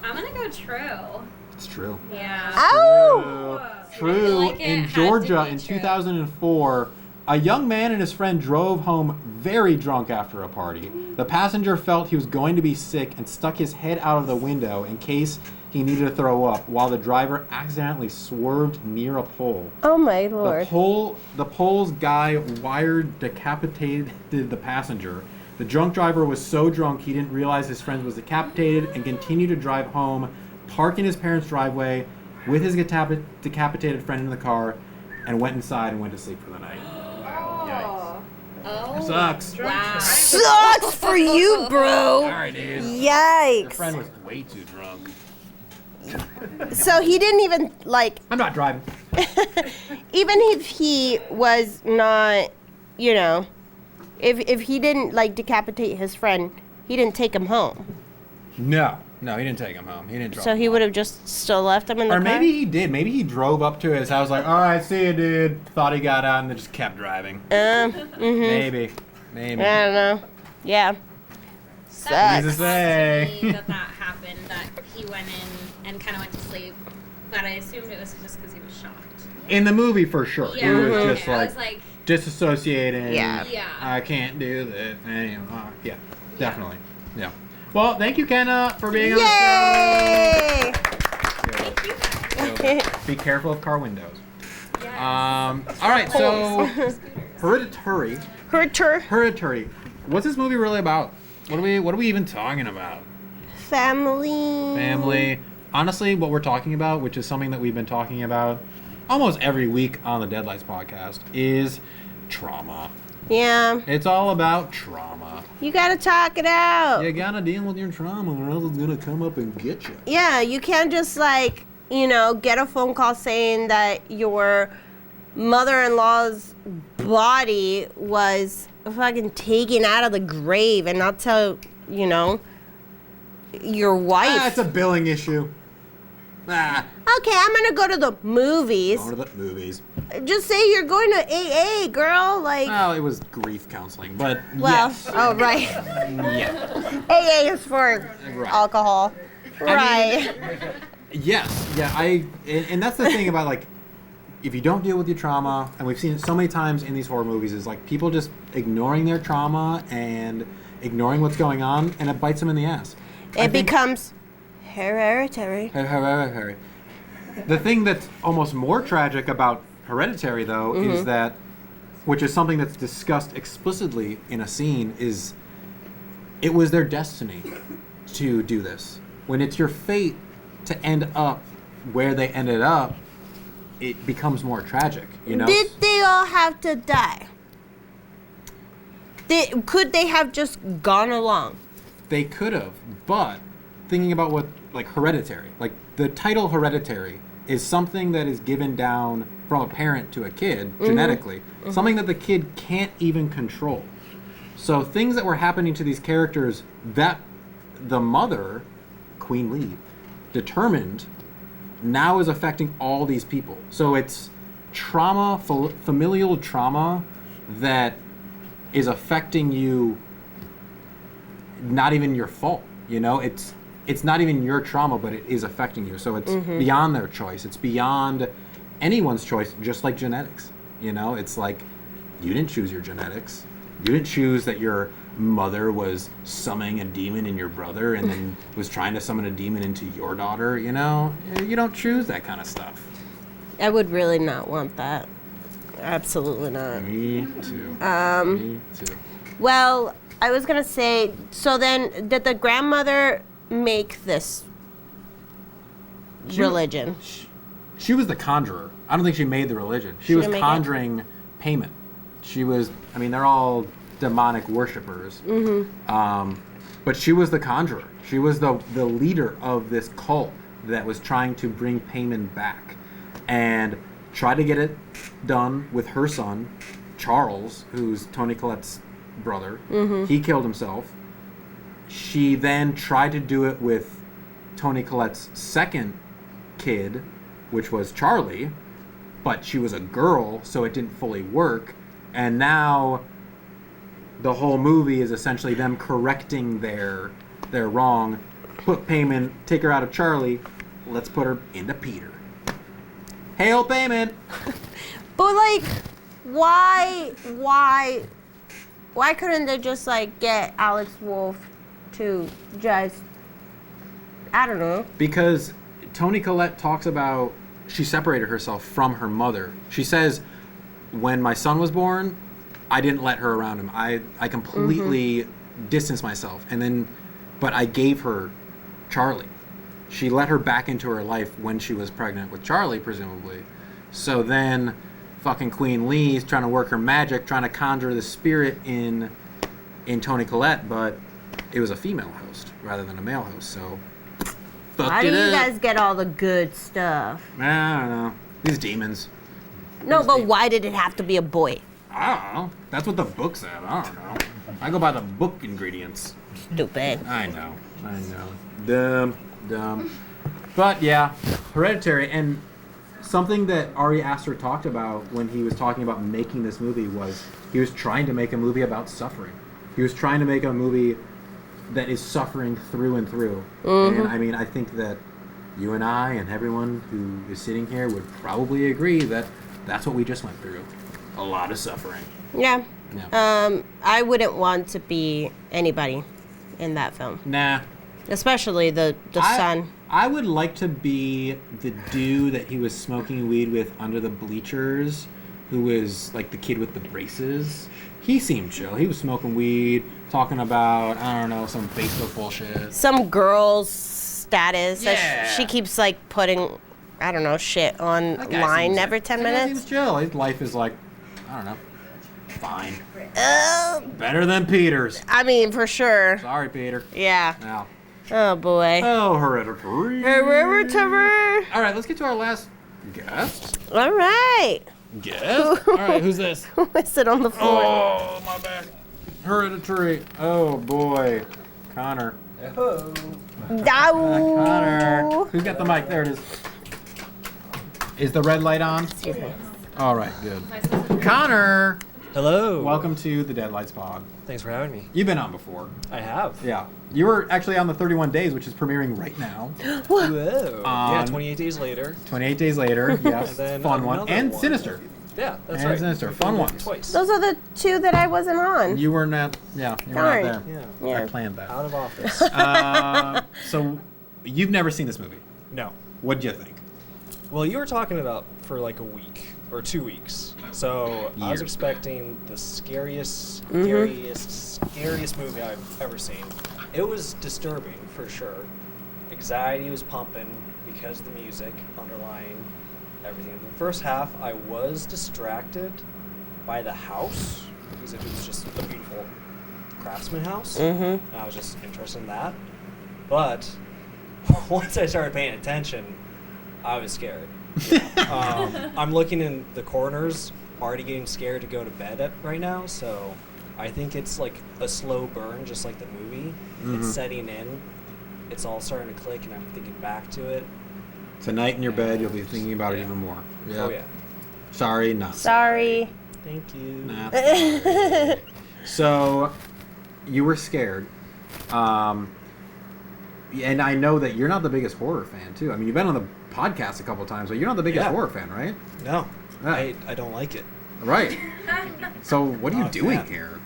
I'm gonna go true. It's true. Yeah. Oh! True. I feel like it In had to Georgia be in true. 2004, A young man and his friend drove home very drunk after a party. The passenger felt he was going to be sick and stuck his head out of the window in case he needed to throw up, while the driver accidentally swerved near a pole. Oh my The lord. pole's guy wired decapitated the passenger. The drunk driver was so drunk he didn't realize his friend was decapitated and continued to drive home, park in his parents' driveway with his decapitated friend in the car, and went inside and went to sleep for the night. Oh. Sucks. Wow. Sucks for you, bro. Sorry, dude. Yikes. Your friend was way too drunk. So he didn't even like, I'm not driving. even if he was not, you know, if he didn't like decapitate his friend, he didn't take him home. No, he didn't take him home. He didn't drop So him he off. would have just still left him in the Or car. maybe he did. Maybe he drove up to his house like, all right, see you, dude. Thought he got out and then just kept driving. Maybe. I don't know. Yeah. That Easy Sucks. to say. to me that happened, that he went in and kind of went to sleep. But I assumed it was just because he was shocked. In the movie, for sure. Yeah, It was okay. just I was like, disassociating. Yeah. Yeah. I can't do this anymore. Yeah, definitely. Yeah. Well, thank you, Kenna, for being on Yay! the show. Be careful of car windows. yes. All right, so Hereditary. Hereditary. What's this movie really about? What are we even talking about? Family. Family. Honestly, what we're talking about, which is something that we've been talking about almost every week on the Deadlights podcast, is trauma. Yeah. It's all about trauma. You gotta talk it out. You gotta deal with your trauma or else it's gonna come up and get you. Yeah, you can't just like, you know, get a phone call saying that your mother-in-law's body was fucking taken out of the grave and not tell, you know, your wife. It's a billing issue. Okay, I'm gonna go to the movies. Go to the movies. Just say you're going to AA, girl. Like, Well, it was grief counseling, but well, yes. oh right. Yeah. AA is for Right. alcohol. Right. Yes. Yeah, and that's the thing about, like, if you don't deal with your trauma, and we've seen it so many times in these horror movies, is like people just ignoring their trauma and ignoring what's going on, and it bites them in the ass. I It think- becomes hereditary. Hereditary. The thing that's almost more tragic about Hereditary, though, is that, which is something that's discussed explicitly in a scene, is it was their destiny to do this. When it's your fate to end up where they ended up, it becomes more tragic, you know? Did they all have to die? Could they have just gone along? They could have, but thinking about what, like, Hereditary, like, the title Hereditary is something that is given down from a parent to a kid genetically, something that the kid can't even control. So things that were happening to these characters that the mother, Queen Lee, determined now is affecting all these people. So it's trauma, familial trauma that is affecting you, not even your fault, you know? It's not even your trauma, but it is affecting you. So it's beyond their choice. It's beyond anyone's choice, just like genetics. You know, it's like you didn't choose your genetics. You didn't choose that your mother was summoning a demon in your brother and then was trying to summon a demon into your daughter, you know? You don't choose that kind of stuff. I would really not want that. Absolutely not. Me too. Me too. Well, I was gonna say, so then did the grandmother make this religion? She was the conjurer. I don't think she made the religion. She was didn't make it? conjuring payment. She was, I mean, they're all demonic worshipers. But she was the conjurer. She was the leader of this cult that was trying to bring payment back and try to get it done with her son, Charles, who's Toni Collette's brother. He killed himself. She then tried to do it with Toni Collette's second kid, which was Charlie, but she was a girl, so it didn't fully work. And now the whole movie is essentially them correcting their wrong. Put payment, take her out of Charlie, let's put her into Peter. Hail payment! But like, why couldn't they just like get Alex Wolff to just, I don't know. Because Toni Collette talks about she separated herself from her mother. She says, when my son was born, I didn't let her around him. I completely distanced myself. But I gave her Charlie. She let her back into her life when she was pregnant with Charlie, presumably. So then fucking Queen Lee's trying to work her magic, trying to conjure the spirit in Toni Collette, but it was a female host rather than a male host, so How do you guys get all the good stuff? I don't know. These demons. No, but why did it have to be a boy? I don't know. That's what the book said. I don't know. I go by the book ingredients. Stupid. I know. Dumb. But yeah, Hereditary, and something that Ari Aster talked about when he was talking about making this movie was he was trying to make a movie about suffering. He was trying to make a movie that is suffering through and through. And I mean, I think that you and I and everyone who is sitting here would probably agree that that's what we just went through. A lot of suffering. Yeah. Yeah. I wouldn't want to be anybody in that film, Nah. especially the son. I would like to be the dude that he was smoking weed with under the bleachers, who was like the kid with the braces. He seemed chill. He was smoking weed, talking about, I don't know, some Facebook bullshit. Some girl's status. that Yeah. she keeps like putting, I don't know, shit That guy online seems every 10 that guy minutes. seems chill. His life is like, I don't know, fine. Uh, Better than Peter's. I mean, for sure. Sorry, Peter. Yeah. Now. Oh boy. Oh, Hereditary. Hereditary. All right, let's get to our last guest. All right. Guest? All right, who's this? Who is it on the floor? Oh, my back. Hereditary. Oh, boy. Connor. Ow. Connor. Who's got the mic? There it is. Is the red light on? Excuse me. All right, good. Connor. Hello. Welcome to the Deadlights Pod. Thanks for having me. You've been on before. I have. Yeah. You were actually on the 31 Days, which is premiering right now. Whoa. Yeah, Um, 28 days later. 28 days later. Yes. And then Fun one. another And one. Sinister. Yeah, that's And right. Sinister. We've Fun done it ones. Twice. Those are the two that I wasn't on. You were not, yeah, you were Darn. not there. Yeah. I Yeah. planned that. Out of office. So, you've never seen this movie. No. What'd you think? Well, you were talking about for like a week or 2 weeks. So I was Years. expecting the scariest movie I've ever seen. It was disturbing for sure. Anxiety was pumping because of the music underlying everything. In the first half, I was distracted by the house because it was just a beautiful craftsman house. And I was just interested in that. But once I started paying attention, I was scared. I'm looking in the corners, already getting scared to go to bed right now. So I think it's like a slow burn, just like the movie. It's setting in. It's all starting to click, and I'm thinking back to it. Tonight in your bed, you'll be thinking about it Yeah. even more. Oh yeah. Sorry, not Sorry. Thank you. Not sorry. So, you were scared. And I know that you're not the biggest horror fan, too. I mean, you've been on the podcast a couple times, but you're not the biggest Yeah. horror fan, right? No, Yeah. I don't like it. Right. So, what are you Not a doing fan. here?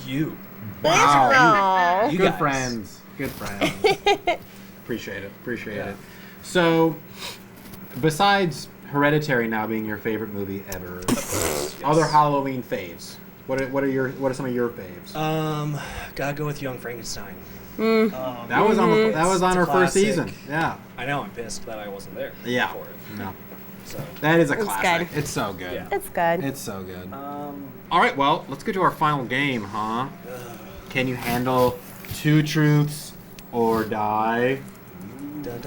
You. Wow. Oh. You Good guys. friends. Good friends. Appreciate it. Yeah. It. So, besides Hereditary now being your favorite movie ever, other Halloween faves. What are some of your faves? Gotta go with Young Frankenstein. that was on It's our a first classic. season. Yeah. I know. I'm pissed that I wasn't there. Yeah. For it. No. So. That is a It's classic. good. It's so good. Yeah. It's good. It's so good. Um. All right, well, let's get to our final game, huh? Can you handle two truths or die?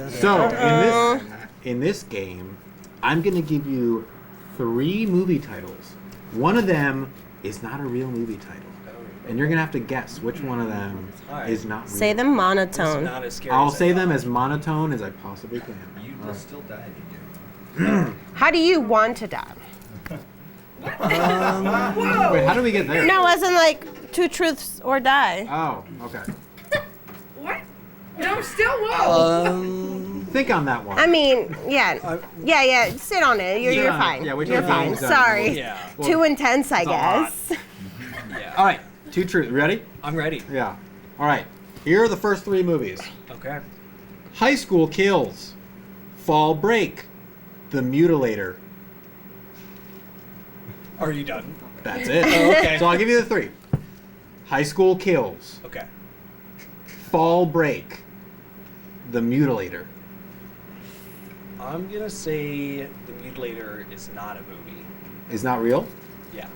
So, in this game, I'm going to give you 3 movie titles. One of them is not a real movie title. And you're going to have to guess which one of them Alright. is not real. Say them It's monotone. not as scary I'll as I say them thought. as monotone as I possibly can. You will still die if you do. How do you want to die? Wait, how do we get there? No, as in like two truths or die. Oh, okay. What? No, still whoa. Think on that one. I mean, yeah. Yeah. Sit on it. You're Yeah. fine. Yeah, we You're took fine. these, Sorry. Yeah. Too intense, I it's a lot. guess. Yeah. All right, two truths. Ready? I'm ready. Yeah. All right. Here are the first three movies: Okay. High School Kills, Fall Break, The Mutilator. Are you done? That's it. Okay. So I'll give you the three: High School Kills, Okay. Fall Break, The Mutilator. I'm gonna say The Mutilator is not a movie. Is not real? Yeah.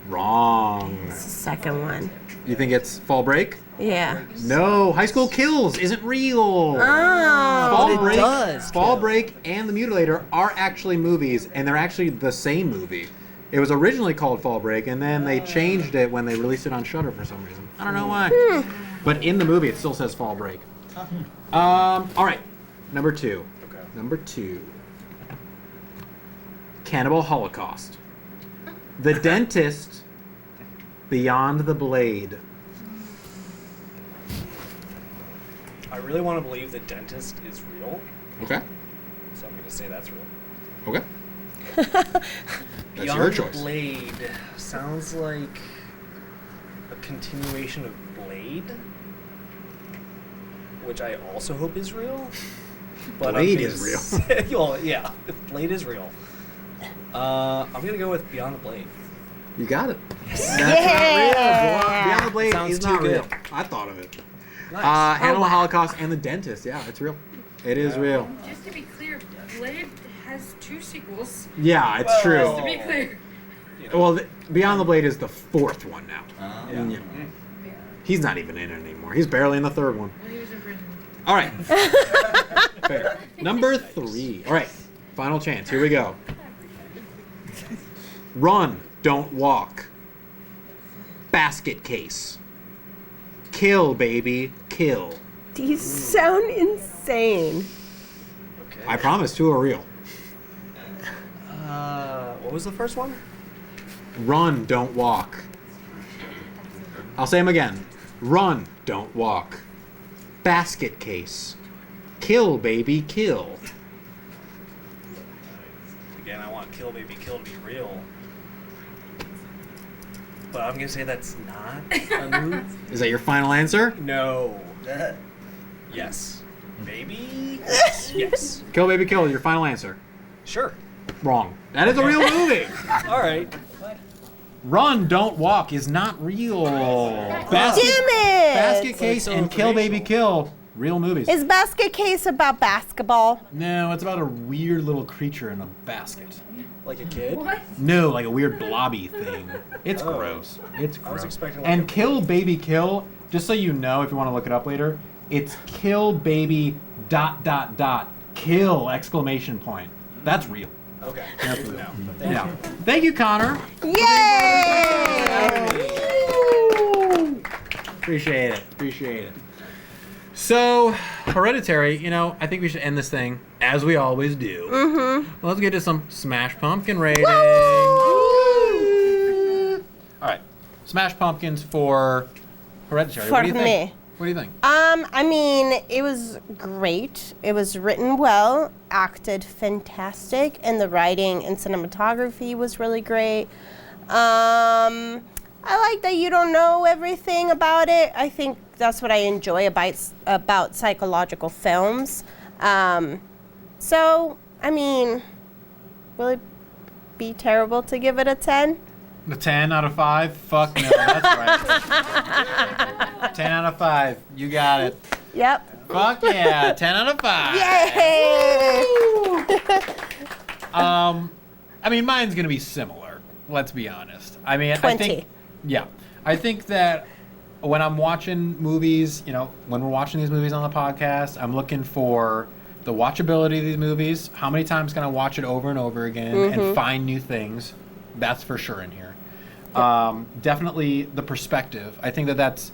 Wrong. It's the second one. You think it's Fall Break? Yeah. No, High School Kills isn't real. Oh. Fall But it Break, does Fall kill. Break, and The Mutilator are actually movies, and they're actually the same movie. It was originally called Fall Break, and then they changed it when they released it on Shudder for some reason. I don't know why. But in the movie, it still says Fall Break. All right, number two. Okay. Number two. Cannibal Holocaust. The Dentist. Beyond the Blade. I really want to believe The Dentist is real, Okay. so I'm gonna say that's real. Okay. That's Beyond your the choice. Blade sounds like a continuation of Blade, which I also hope is real. But Blade I'm is gonna well, yeah, if Blade is real. I'm gonna go with Beyond the Blade. You got it. That's Yeah. not real. Beyond the Blade Sounds is too not good. real. I thought of it. Nice. Animal wow. Holocaust and The Dentist. Yeah, it's real. It is real. Just to be clear, Blade has 2 sequels. Yeah, it's Well, To true. be clear. You know, Well, Beyond the Blade is the fourth one now. yeah. Yeah. He's not even in it anymore. He's barely in the third one. When he was in prison. All right. Fair. Number 3. All right. Final chance. Here we go. Run, don't walk. Basket case. Kill, baby, kill. These sound insane. Okay. I promise, 2 are real. What was the first one? Run, don't walk. I'll say them again. Run, don't walk. Basket case. Kill, baby, kill. Again, I want Kill Baby Kill to be real. But I'm gonna say that's not a movie. Is that your final answer? No. Yes. Maybe? Yes. Kill, baby, kill. Your final answer. Sure. Wrong. That is a real movie. All right. Run, don't walk is not real. Damn Basket, it! Basket Case so and Kill, Baby, informational. Kill. Real movies. Is Basket Case about basketball? No, it's about a weird little creature in a basket. Like a kid? What? No, like a weird blobby thing. It's Oh. gross. It's I gross. was expecting like And a- Kill Baby Kill, just so you know, if you want to look it up later, it's Kill Baby ... Kill exclamation point. That's real. Okay. That's Good to real. know. Thank Yeah. you. Thank you, Connor. Yay! Appreciate it. Appreciate it. So, Hereditary, you know, I think we should end this thing as we always do. Mm-hmm. Let's get to some Smash Pumpkin ratings. All right. Smash Pumpkins for Hereditary. What do you For think? me. What do you think? I mean, it was great. It was written well, acted fantastic, and the writing and cinematography was really great. I like that you don't know everything about it. I think that's what I enjoy about psychological films. So, I mean, will it be terrible to give it a 10? A 10 out of 5? Fuck no, that's right. 10 out of 5. You got it. Yep. Fuck yeah, 10 out of 5. Yay! I mean, mine's gonna be similar. Let's be honest. I mean, 20. I think, yeah, I think that when I'm watching movies, you know, when we're watching these movies on the podcast, I'm looking for the watchability of these movies. How many times can I watch it over and over again and find new things? That's for sure in here. Definitely the perspective. I think that's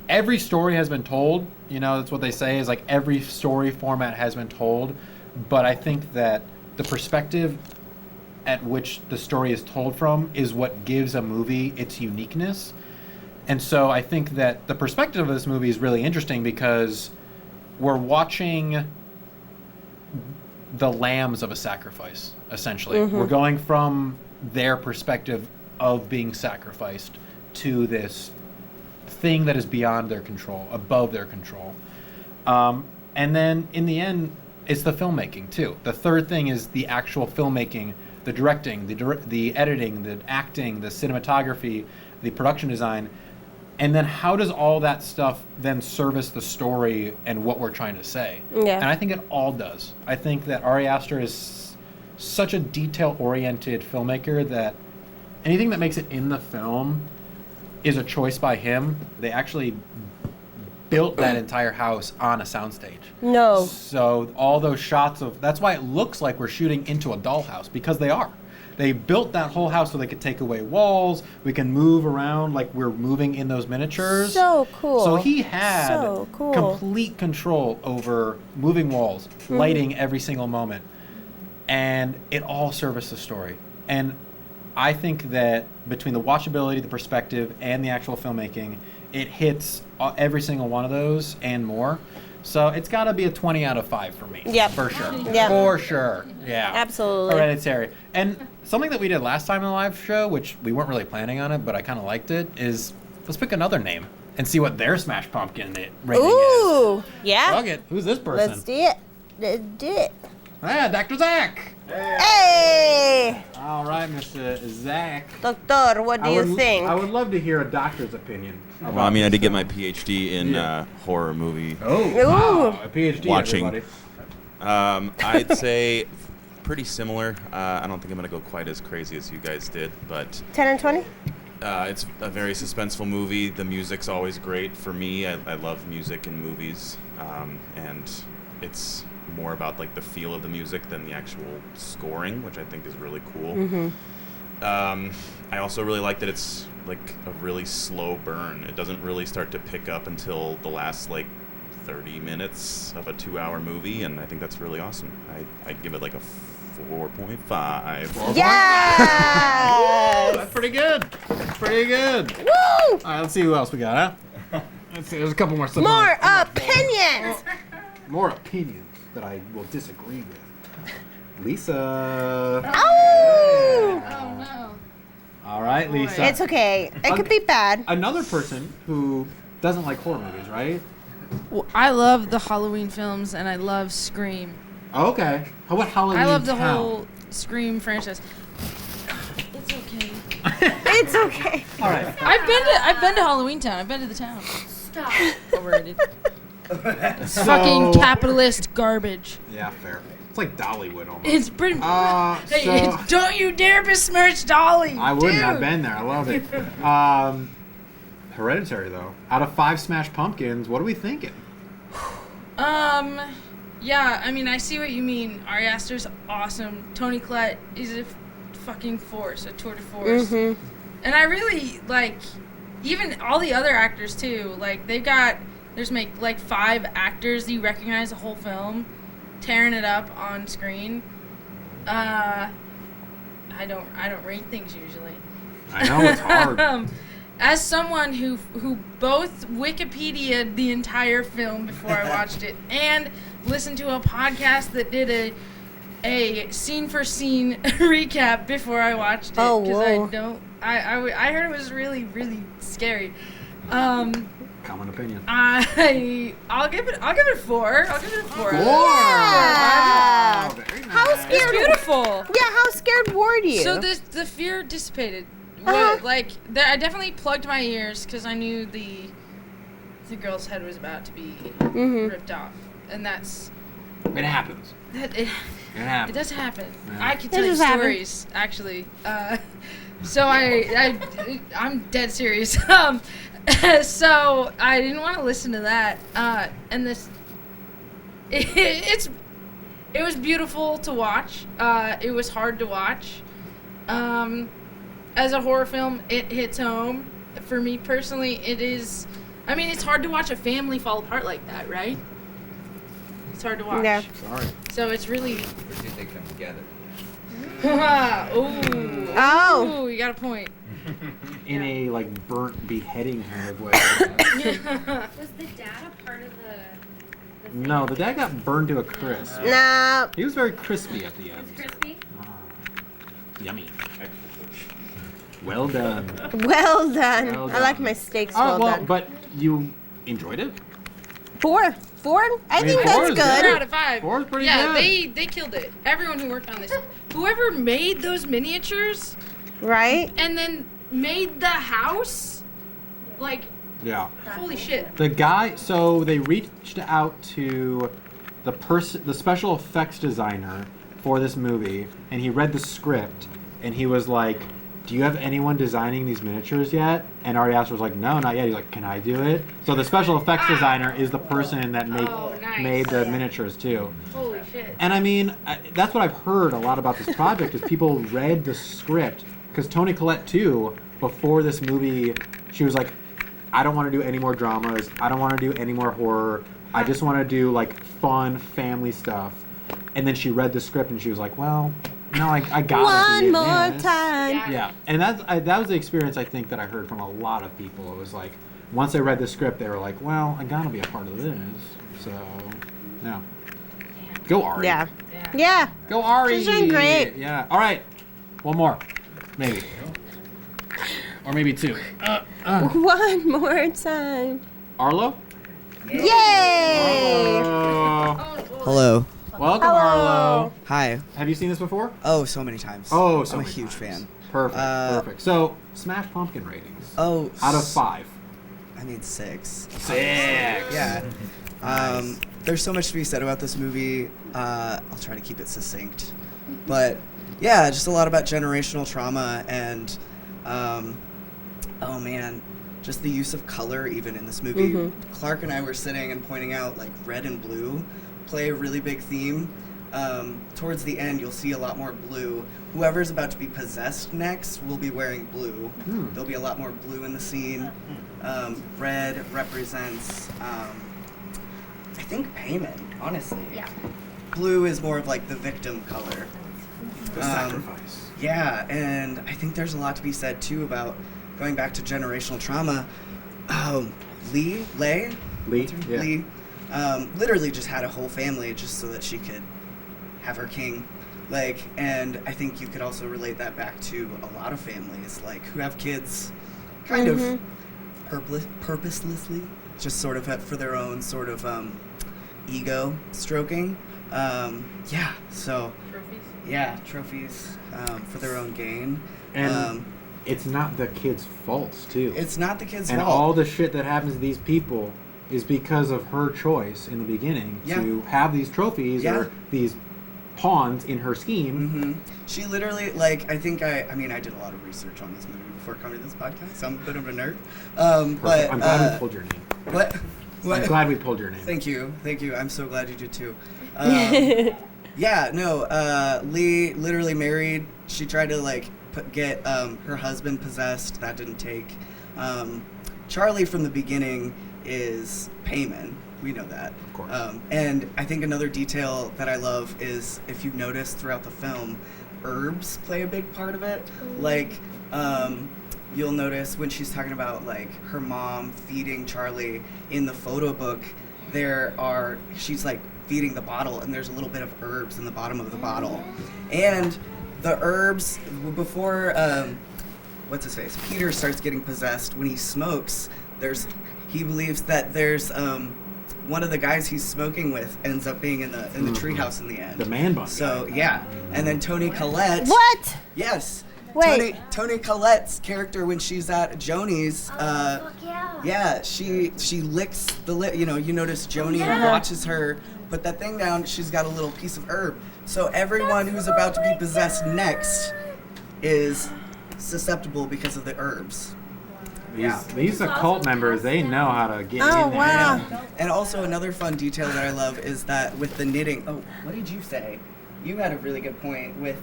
every story has been told. You know, that's what they say is like every story format has been told. But I think that the perspective at which the story is told from is what gives a movie its uniqueness. And so I think that the perspective of this movie is really interesting because we're watching the lambs of a sacrifice, essentially. We're going from their perspective of being sacrificed to this thing that is beyond their control, above their control. And then in the end, it's the filmmaking too. The third thing is the actual filmmaking, the directing, the editing, the acting, the cinematography, the production design. And then how does all that stuff then service the story and what we're trying to say? Yeah. And I think it all does. I think that Ari Aster is such a detail-oriented filmmaker that anything that makes it in the film is a choice by him. They actually built that entire house on a soundstage. No. So all those shots of, that's why it looks like we're shooting into a dollhouse, because they are. They built that whole house so they could take away walls. We can move around like we're moving in those miniatures. So cool. So he had So cool. complete control over moving walls, lighting every single moment. And it all serviced the story. And I think that between the watchability, the perspective, and the actual filmmaking, it hits every single one of those and more. So it's got to be a 20 out of 5 for me. Yep. For sure. Yep. For sure. Yeah. Absolutely. Hereditary. And something that we did last time in the live show, which we weren't really planning on it, but I kind of liked it, is let's pick another name and see what their Smash Pumpkin rating is. Ooh. Yeah. Fuck it. Who's this person? Let's do it. Let's do it. Ah, Dr. Zach. Hey! All right, Mr. Zach. Doctor, what do you think? I would love to hear a doctor's opinion. Well, I mean, I did get my PhD in horror movie Oh, Ooh. wow. A PhD, watching. everybody. I'd say pretty similar. I don't think I'm going to go quite as crazy as you guys did, but 10 and 20? it's a very suspenseful movie. The music's always great for me. I love music in movies, and it's more about like the feel of the music than the actual scoring, which I think is really cool. I also really like that it's like a really slow burn. It doesn't really start to pick up until the last like 30 minutes of a 2-hour movie, and I think that's really awesome. I'd give it like a 4.5. Yes! That's pretty good. That's pretty good. Woo! All right, let's see who else we got, huh? Let's see. There's a couple more stuff. More opinions! More opinions that I will disagree with. Lisa. Oh! Oh no. All right, Lisa. It's okay. It could be bad. Another person who doesn't like horror movies, right? Well, I love the Halloween films and I love Scream. Oh, okay. How about Halloween I love the Town? whole Scream franchise. It's okay. It's okay. All right. I've been to Halloween Town. I've been to the town. Stop. Overrated. It's fucking capitalist garbage. Yeah, fair. It's like Dollywood almost. It's pretty. Hey, So don't you dare besmirch Dolly. I wouldn't. dude. I've been there. I love it. Hereditary though. Out of 5 Smash Pumpkins, what are we thinking? Yeah, I mean, I see what you mean. Ari Aster's awesome. Tony Collette is a fucking force, a tour de force. And I really, like, even all the other actors, too. Like, there's like 5 actors that you recognize the whole film, tearing it up on screen. I don't rate things usually. I know it's hard. As someone who both Wikipedia'd the entire film before I watched it and listened to a podcast that did a scene for scene recap before I watched it, Oh, because whoa. I heard it was really, really scary. Common opinion. I'll give it 4. I'll give it a 4. Yeah. Very nice. How It's scared? beautiful. Yeah, how scared were you? So the fear dissipated. Uh-huh. I definitely plugged my ears because I knew the girl's head was about to be ripped off, and that's It happens. that. It happens. It does happen. Yeah. I can It tell you does happen. stories, actually. So I'm dead serious. So I didn't want to listen to that. And it was beautiful to watch. It was hard to watch. As a horror film, it hits home. For me personally, it is. I mean, it's hard to watch a family fall apart like that, right? It's hard to watch. Yeah. Sorry. So it's really. Or did they come together? Ooh. Oh. Ooh, you got a point. In a like burnt beheading kind of way. Was the dad a part of the No, the dad got burned to a crisp. No. He was very crispy at the end. Crispy. Yummy. Well done. Well done. Well I like done. my steaks Oh, well done. but you enjoyed it? 4. 4? I mean, think 4 that's is good. 4 out of 5. 4 is pretty yeah, good. they killed it. Everyone who worked on this, whoever made those miniatures, Right? and then made the house, like, Yeah. holy shit. The guy, so they reached out to the special effects designer for this movie, and he read the script, and he was like, "Do you have anyone designing these miniatures yet?" And Ari Aster was like, "No, not yet." He's like, "Can I do it?" So the special effects designer is the person that Oh, nice. made the miniatures too. Holy shit. And I mean, that's what I've heard a lot about this project is people read the script because Toni Collette too. Before this movie, she was like, "I don't want to do any more dramas. I don't want to do any more horror. I just want to do like fun family stuff." And then she read the script and she was like, "Well, no, I gotta be One in more this." time. Yeah, and that was the experience I think that I heard from a lot of people. It was like once they read the script, they were like, "Well, I gotta be a part of this." So, yeah. Go Ari. Yeah. Yeah. Go Ari. She's doing great. Yeah. All right. One more, maybe, or maybe 2. One more time. Arlo. Yay! Hello. Welcome, Hello. Arlo. Hi. Have you seen this before? Oh, so many times. Oh, so I'm a many huge times. fan. Perfect. Uh, Perfect. So, Smash Pumpkin ratings. Oh, Out of 5. I mean 6. 6. Yeah. There's so much to be said about this movie. I'll try to keep it succinct, but yeah, just a lot about generational trauma and, oh man, just the use of color even in this movie. Clark and I were sitting and pointing out like red and blue play a really big theme. Towards the end, you'll see a lot more blue. Whoever's about to be possessed next will be wearing blue. There'll be a lot more blue in the scene. Red represents, I think, payment, honestly. Yeah. Blue is more of like the victim color. The sacrifice. Yeah, and I think there's a lot to be said too about going back to generational trauma. Lee, Yeah. Lee, literally just had a whole family just so that she could have her king. Like, and I think you could also relate that back to a lot of families, like, who have kids kind of purposelessly, just sort of for their own sort of ego stroking. Yeah, so, Trophies. yeah, trophies for their own gain. And it's not the kid's faults, too. It's not the kid's and fault. all the shit that happens to these people is because of her choice in the beginning to have these trophies or these pawns in her scheme. She literally, like, I think I did a lot of research on this movie before coming to this podcast, so I'm a bit of a nerd. But I'm glad we pulled your name. What? I'm glad we pulled your name. Thank you. I'm so glad you did too. Yeah, no, Lee literally married. She tried to, like, get her husband possessed. That didn't take. Charlie from the beginning is Payman. We know that. Of course. And I think another detail that I love is, if you notice throughout the film, herbs play a big part of it. Like, you'll notice when she's talking about, like, her mom feeding Charlie in the photo book, she's, like, feeding the bottle, and there's a little bit of herbs in the bottom of the bottle. And the herbs, before, what's his face? Peter starts getting possessed. When he smokes, he believes that there's, one of the guys he's smoking with ends up being in the treehouse in the end. The man bun. So, yeah. And then Toni Collette. What? Yes. Wait. Toni Collette's character when she's at Joni's, yeah, she licks the lip. You know, you notice Joni watches her put that thing down. She's got a little piece of herb. So everyone who's about to be possessed next is susceptible because of the herbs. These occult members, they know how to get in there. Wow. And also another fun detail that I love is that with the knitting. Oh, what did you say? You had a really good point with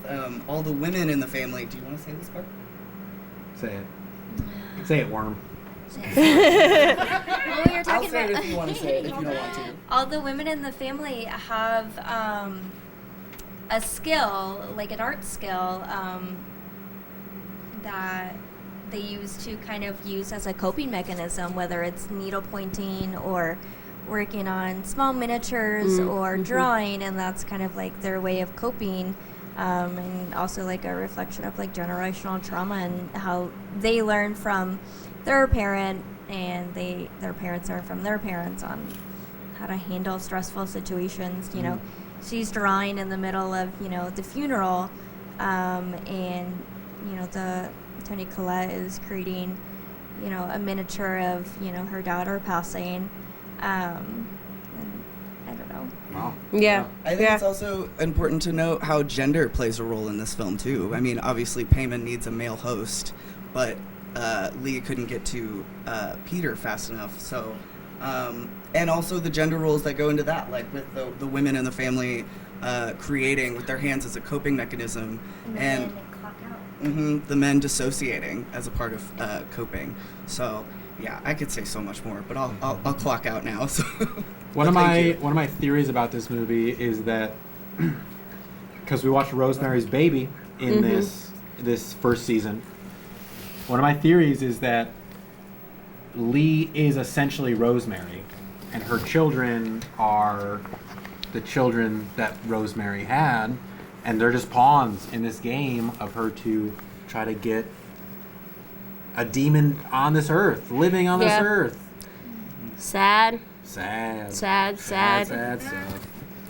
all the women in the family. Do you want to say this part? Say it. Say it, Worm. Well, we were I'll talking say it about if you want to say it, if you don't want to. all the women in the family have a skill, like an art skill, that they use to kind of use as a coping mechanism, whether it's needle pointing or working on small miniatures or drawing, and that's kind of like their way of coping. And also like a reflection of like generational trauma and how they learn from their parent and their parents learn from their parents on how to handle stressful situations. You know, she's drawing in the middle of, you know, the funeral, and, you know, Toni Collette is creating, you know, a miniature of, you know, her daughter passing. And I don't know. Wow. Yeah. I think it's also important to note how gender plays a role in this film too. I mean, obviously Payman needs a male host, but Lee couldn't get to Peter fast enough. So, and also the gender roles that go into that, like with the women in the family creating with their hands as a coping mechanism, and the men dissociating as a part of coping. So, yeah, I could say so much more, but I'll clock out now. So. One of my theories about this movie is that because we watched Rosemary's Baby in this first season, one of my theories is that Lee is essentially Rosemary, and her children are the children that Rosemary had, and they're just pawns in this game of her to try to get a demon on this earth, living on this earth. Sad. Sad.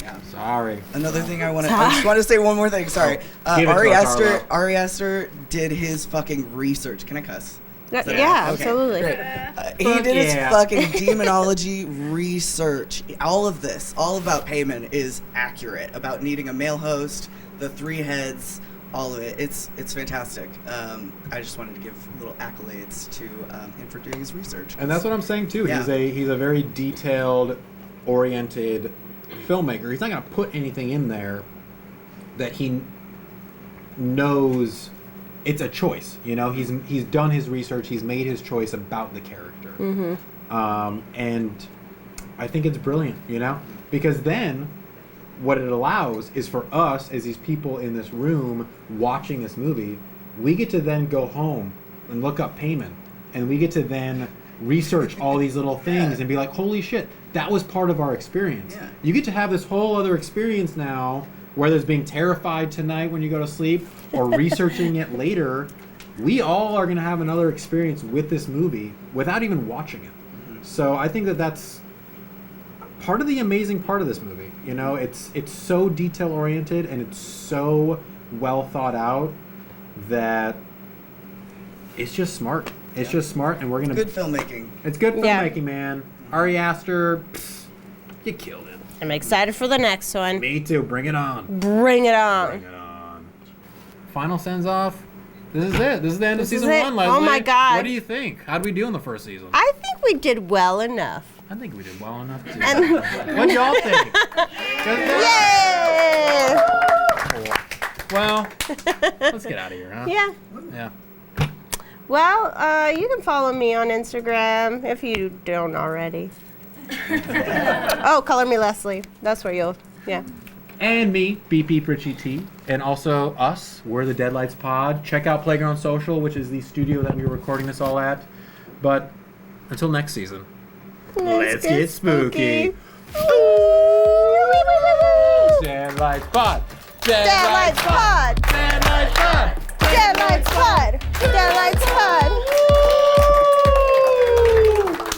Yeah. Sorry. Another thing I just want to say one more thing. Sorry. Ari Aster did his fucking research. Can I cuss? Yeah, Okay, absolutely. Great. He did his fucking demonology research. All of this, all about Payman, is accurate. About needing a male host, the 3 heads, all of it. It's fantastic. I just wanted to give little accolades to him for doing his research. And that's what I'm saying too. Yeah. He's a very detailed, oriented filmmaker. He's not going to put anything in there that he knows it's a choice. You know, he's done his research. He's made his choice about the character. And I think it's brilliant. You know, because then what it allows is for us as these people in this room watching this movie, we get to then go home and look up Payman, and we get to then research all these little things and be like, holy shit, that was part of our experience. Yeah. You get to have this whole other experience now, whether it's being terrified tonight when you go to sleep or researching it later. We all are going to have another experience with this movie without even watching it. So I think that that's part of the amazing part of this movie. You know, it's so detail oriented and it's so well thought out that it's just smart. It's just smart, and we're gonna Good filmmaking. It's good filmmaking, man. Ari Aster, you killed it. I'm excited for the next one. Me too. Bring it on. Bring it on. Bring it on. Final sends off. This is it. This is the end of This is season it. 1, Leslie. Oh my God. What do you think? How'd we do in the first season? I think we did well enough. I think we did well enough too. And What do y'all think? yay! Well, let's get out of here, huh? Yeah. Yeah. Well, you can follow me on Instagram if you don't already. Oh, Color Me Leslie. That's where you'll, And me, BP Pritchie T. And also us, we're the Deadlights Pod. Check out Playground Social, which is the studio that we were recording this all at. But until next season, let's get spooky. Deadlights Pod. Deadlights Pod. Deadlights Pod. Deadlights Pod. Deadlights Pod.